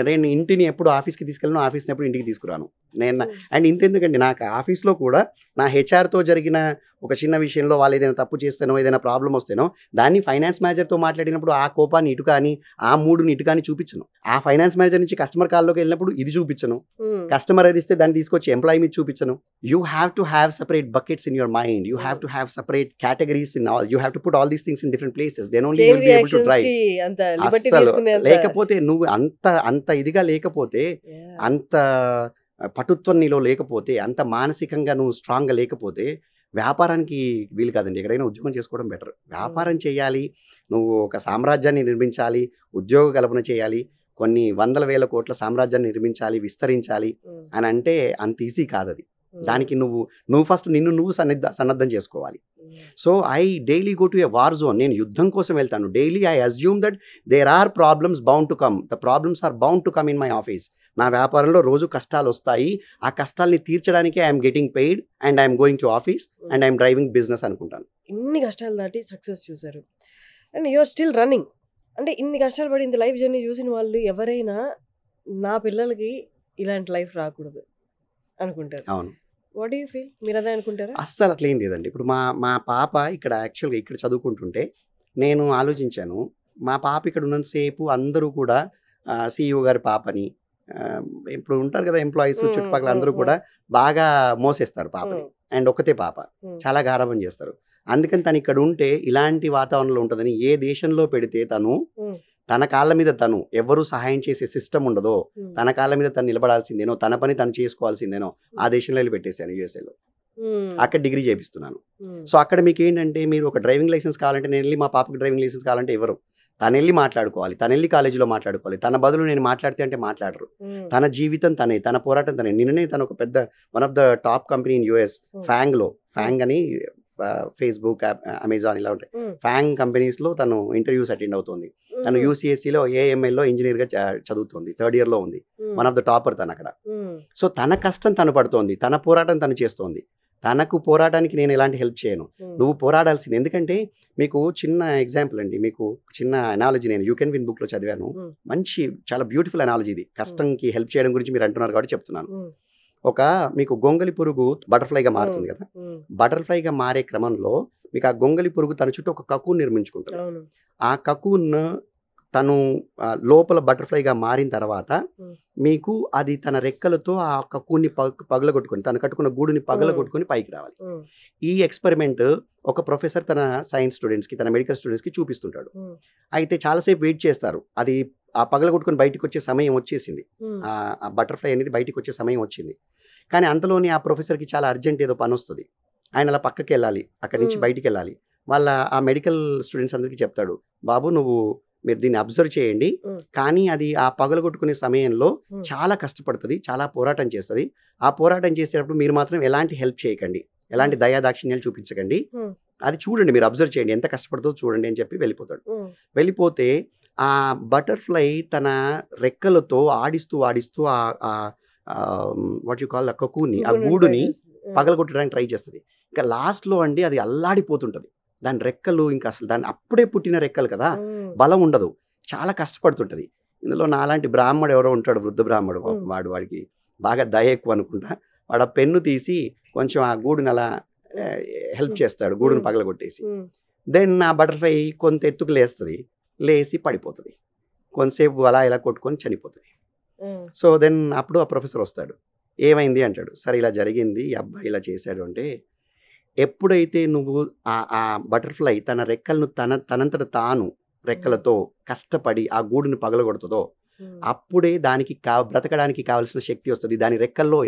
నేను ఇంటిని ఎప్పుడు ఆఫీస్కి తీసుకెళ్ళను, ఆఫీస్ని ఎప్పుడు ఇంటికి తీసుకురాను నేను. అండ్ ఇంతెందుకండి, నాకు ఆఫీస్లో కూడా నా హెచ్ఆర్తో జరిగిన ఒక చిన్న విషయంలో వాళ్ళు ఏదైనా తప్పు చేస్తేనో ఏదైనా ప్రాబ్లం వస్తేనో దాన్ని ఫైనాన్స్ మేనేజర్తో మాట్లాడినప్పుడు ఆ కోపాన్ని ఇటు కానీ ఆ మూడుని ఇటు కానీ చూపించను. ఆ ఫైనాన్స్ మేనేజర్ నుంచి కస్టమర్ కాల్లోకి వెళ్ళినప్పుడు ఇది చూపించను, కస్టమర్ అరిస్తే దాన్ని తీసుకొచ్చి ఎంప్లాయీ మీద చూపించను. You have to have separate buckets in your mind, you have to have separate categories in all, you have to put all these things in different places, then only you will be able to drive. అస్సలు లేకపోతే నువ్వు అంత ఇదిగా లేకపోతే, అంత పటుత్వం నీలో లేకపోతే, అంత మానసికంగా నువ్వు స్ట్రాంగ్గా లేకపోతే వ్యాపారానికి వీలు కాదండి. ఎక్కడైనా ఉద్యోగం చేసుకోవడం బెటర్. వ్యాపారం చేయాలి, నువ్వు ఒక సామ్రాజ్యాన్ని నిర్మించాలి, ఉద్యోగ కల్పన చేయాలి, కొన్ని వందల వేల కోట్ల సామ్రాజ్యాన్ని నిర్మించాలి, విస్తరించాలి అని అంటే అంత ఈజీ కాదు అది. దానికి నువ్వు ఫస్ట్ నిన్ను నువ్వు సన్నద్ధం చేసుకోవాలి. So I daily go to a war zone. నేను యుద్ధం కోసం వెళ్తాను. Daily I assume that there are problems bound to come, the problems are bound to come in my office. నా వ్యాపారంలో రోజు కష్టాలు వస్తాయి, ఆ కష్టాల్ని తీర్చడానికి I'm getting paid and I'm going to office and I'm driving business అనుకుంటాను. ఇన్ని కష్టాలు దాటి సక్సెస్ చూసారు అండ్ యూఆర్ స్టిల్ రన్నింగ్. అంటే ఇన్ని కష్టాలు పడి ఇంత లైఫ్ జర్నీ చూసిన వాళ్ళు ఎవరైనా నా పిల్లలకి ఇలాంటి లైఫ్ రాకూడదు అనుకుంటారు. అవును. What do you feel? మీరు అదే అనుకుంటారా? అస్సలు అట్లేం లేదండి. ఇప్పుడు మా పాప యాక్చువల్గా ఇక్కడ చదువుకుంటుంటే నేను ఆలోచించాను, మా పాప ఇక్కడ ఉన్నంతసేపు అందరూ కూడా CEO గారి పాపని, ఇప్పుడు ఉంటారు కదా ఎంప్లాయీస్ చుట్టుపక్కల అందరూ కూడా బాగా మోసేస్తారు పాపని. అండ్ ఒకతే పాప, చాలా గారాబం చేస్తారు. అందుకని తను ఇక్కడ ఉంటే ఇలాంటి వాతావరణంలో ఉంటుందని, ఏ దేశంలో పెడితే తన కాళ్ళ మీద తను ఎవరు సహాయం చేసే సిస్టమ్ ఉండదో, తన కాళ్ళ మీద తను నిలబడాల్సిందేనో, తన పని తను చేసుకోవాల్సిందేనో ఆ దేశంలో వెళ్ళి పెట్టేశాను, USA లో. అక్కడ డిగ్రీ చేపిస్తున్నాను. సో అక్కడ మీకు ఏంటంటే, మీరు ఒక డ్రైవింగ్ లైసెన్స్ కావాలంటే నేను వెళ్ళి, మా పాపకి డ్రైవింగ్ లైసెన్స్ కావాలంటే ఎవరు, తను వెళ్ళి మాట్లాడుకోవాలి, తను వెళ్ళి కాలేజీలో మాట్లాడుకోవాలి. తన బదులు నేను మాట్లాడితే అంటే మాట్లాడరు. తన జీవితం తనే, తన పోరాటం తనే. నిన్ననే తను ఒక పెద్ద one of the top company in US, FANG అని, ఫేస్బుక్, అమెజాన్ ఇలా ఉంటాయి, ఫ్యాంగ్ కంపెనీస్లో తను ఇంటర్వ్యూస్ అటెండ్ అవుతుంది. తను UCSCలో AMLలో ఇంజనీర్గా చదువుతుంది, 3rd year లో ఉంది. వన్ ఆఫ్ ద టాపర్ తను అక్కడ. సో తన కష్టం తను పడుతోంది, తన పోరాటం తను చేస్తోంది. తనకు పోరాటానికి నేను ఎలాంటి హెల్ప్ చేయను, నువ్వు పోరాడాల్సింది. ఎందుకంటే మీకు చిన్న ఎగ్జాంపుల్ అండి, మీకు చిన్న అనాలజీ నేను యూ కెన్ విన్ బుక్లో చదివాను. మంచి చాలా బ్యూటిఫుల్ అనాలజీ ఇది, కష్టంకి హెల్ప్ చేయడం గురించి మీరు అంటున్నారు కాబట్టి చెప్తున్నాను. మీకు గొంగలి పురుగు బటర్ఫ్లైగా మారుతుంది కదా, బటర్ఫ్లైగా మారే క్రమంలో మీకు ఆ గొంగలి పురుగు తన చుట్టూ ఒక కకూన్ నిర్మించుకుంటుంది. ఆ కకూన్ తను లోపల బటర్ఫ్లైగా మారిన తర్వాత మీకు అది తన రెక్కలతో ఆ కకూన్ని పగలగొట్టుకొని, తను కట్టుకున్న గూడుని పగలగొట్టుకొని పైకి రావాలి. ఈ ఎక్స్పెరిమెంట్ ఒక ప్రొఫెసర్ తన సైన్స్ స్టూడెంట్స్కి, తన మెడికల్ స్టూడెంట్స్కి చూపిస్తుంటాడు. అయితే చాలాసేపు వెయిట్ చేస్తారు. అది ఆ పగలగొట్టుకొని బయటకు వచ్చే సమయం వచ్చేసింది, ఆ బటర్ఫ్లై అనేది బయటకు వచ్చే సమయం వచ్చింది. కానీ అంతలోని ఆ ప్రొఫెసర్కి చాలా అర్జెంట్ ఏదో పని వస్తుంది, ఆయన అలా పక్కకి వెళ్ళాలి, అక్కడి నుంచి బయటికి వెళ్ళాలి. ఆ మెడికల్ స్టూడెంట్స్ అందరికీ చెప్తాడు, బాబు మీరు దీన్ని అబ్జర్వ్ చేయండి, కానీ అది ఆ పగలగొట్టుకునే సమయంలో చాలా కష్టపడుతుంది, చాలా పోరాటం చేస్తుంది. ఆ పోరాటం చేసేటప్పుడు మీరు మాత్రం ఎలాంటి హెల్ప్ చేయకండి, ఎలాంటి దయాదాక్షిణ్యాలు చూపించకండి, అది చూడండి, మీరు అబ్జర్వ్ చేయండి, ఎంత కష్టపడుతుందో చూడండి అని చెప్పి వెళ్ళిపోతాడు. వెళ్ళిపోతే ఆ బటర్ఫ్లై తన రెక్కలతో ఆడిస్తూ వాట్ యు కాల్ కకూన్ని, ఆ గూడుని పగలగొట్టడానికి ట్రై చేస్తుంది. ఇంకా లాస్ట్లో అండి అది అల్లాడిపోతుంటుంది. దాని రెక్కలు ఇంకా అసలు దాన్ని అప్పుడే పుట్టిన రెక్కలు కదా, బలం ఉండదు, చాలా కష్టపడుతుంటుంది. ఇందులో నాలాంటి బ్రాహ్మడు ఎవరో ఉంటాడు, వృద్ధ బ్రాహ్మడు, వాడికి బాగా దయ ఎక్కువ అనుకుంటా. వాడు ఆ పెన్ను తీసి కొంచెం ఆ గూడుని అలా హెల్ప్ చేస్తాడు, గూడుని పగలగొట్టేసి. దెన్ ఆ బటర్ఫ్లై కొంత ఎత్తుకు లేసి పడిపోతుంది, కొంతసేపు అలా ఇలా కొట్టుకొని చనిపోతుంది. సో దెన్ అప్పుడు ఆ ప్రొఫెసర్ వస్తాడు, ఏమైంది అంటాడు. సరే ఇలా జరిగింది, ఈ అబ్బాయి ఇలా చేశాడు అంటే, ఎప్పుడైతే నువ్వు ఆ బటర్ఫ్లై తన రెక్కలను తనంతట తాను రెక్కలతో కష్టపడి ఆ గూడుని పగలగొడుతుందో అప్పుడే దానికి బ్రతకడానికి కావలసిన శక్తి వస్తుంది. దాని రెక్కల్లో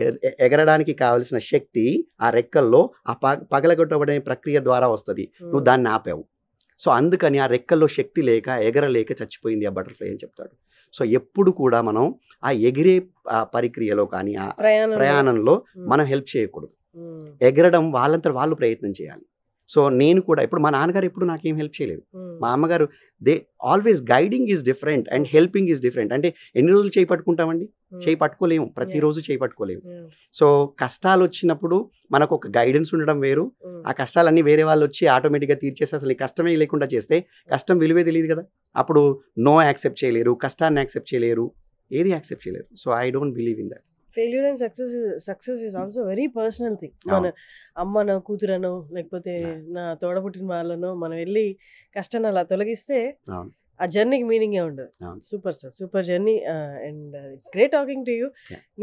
ఎగరడానికి కావలసిన శక్తి ఆ రెక్కల్లో ఆ పగలగొట్టబడే ప్రక్రియ ద్వారా వస్తుంది. నువ్వు దాన్ని ఆపావు. సో అందుకని ఆ రెక్కల్లో శక్తి లేక ఎగరలేక చచ్చిపోయింది ఆ బటర్ఫ్లై అని చెప్తాడు. సో ఎప్పుడు కూడా మనం ఆ ఎగిరే పరిక్రియలో కానీ ఆ ప్రయాణంలో మనం హెల్ప్ చేయకూడదు. ఎగరడం వాళ్ళంతా వాళ్ళు ప్రయత్నం చేయాలి. సో నేను కూడా ఇప్పుడు మా నాన్నగారు ఎప్పుడు నాకేం హెల్ప్ చేయలేదు. మా అమ్మగారు they always guiding is different and helping is different. అంటే ఎన్ని రోజులు చేయి పట్టుకుంటామండి, చేయి పట్టుకోలేము, ప్రతిరోజు చేయి పట్టుకోలేము. సో కష్టాలు వచ్చినప్పుడు మనకు ఒక గైడెన్స్ ఉండడం వేరు, ఆ కష్టాలన్నీ వేరే వాళ్ళు వచ్చి ఆటోమేటిక్గా తీర్చేసి అసలు ఈ కష్టమే లేకుండా చేస్తే కష్టం విలువే తెలియదు కదా. అప్పుడు నో యాక్సెప్ట్ చేయలేరు, కష్టాన్ని యాక్సెప్ట్ చేయలేరు, ఏది యాక్సెప్ట్ చేయలేరు. So I don't believe in that. Failure and success is also very personal thing. మన అమ్మనో కూతురనో లేకపోతే నా తోడబుట్టిన వాళ్ళనో మనం వెళ్ళి కష్టాన్ని అలా తొలగిస్తే ఆ జర్నీకి మీనింగే ఉండదు. Super sir, super journey and it's great talking to you.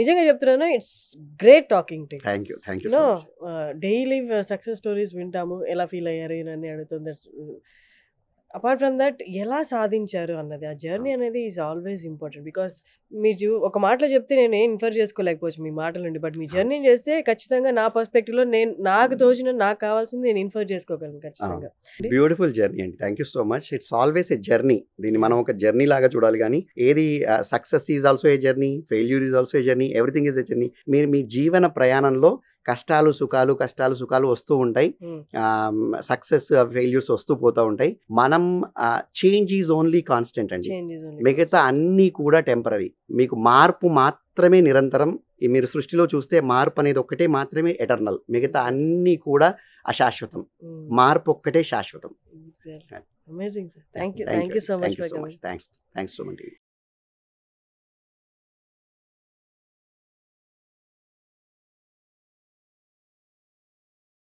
నిజంగా చెప్తున్నాను, it's great talking to you. Thank you. Daily success stories వింటాము, ఎలా ఫీల్ అయ్యారు అని అడుగుతుంది. అపార్ట్ ఫ్రమ్ దట్ ఎలా సాధించారు అన్నది, ఆ జర్నీ అనేది ఈజ్ ఆల్వేస్ ఇంపార్టెంట్. బికాస్ మీరు ఒక మాటలో చెప్తే నేను ఏం ఇన్ఫర్ చేసుకోలేకపోవచ్చు మీ మాటల నుండి, బట్ మీ జర్నీ చేస్తే ఖచ్చితంగా నా పర్స్పెక్టివ్లో నేను నాకు తోచిన నాకు కావాల్సింది నేను ఇన్ఫర్ చేసుకోగలను ఖచ్చితంగా. బ్యూటిఫుల్ జర్నీ అండి. Thank you so much. It's always a journey. దీన్ని మనం ఒక జర్నీ లాగా చూడాలి. కానీ ఏది success is also a journey, failure is also a journey, everything is a journey. మీరు మీ జీవన ప్రయాణంలో కష్టాలు సుఖాలు వస్తూ ఉంటాయి, సక్సెస్ ఫెయిల్యూర్స్ వస్తూ పోతూ ఉంటాయి. మనం చేంజ్ ఈజ్ ఓన్లీ కాన్స్టెంట్ అండి, మిగతా అన్నీ కూడా టెంపరీ. మీకు మార్పు మాత్రమే నిరంతరం. మీరు సృష్టిలో చూస్తే మార్పు అనేది ఒక్కటే మాత్రమే ఎటర్నల్, మిగతా అన్నీ కూడా అశాశ్వతం. మార్పు ఒక్కటే శాశ్వతం. Amazing sir. Thank you so much. Thanks so much.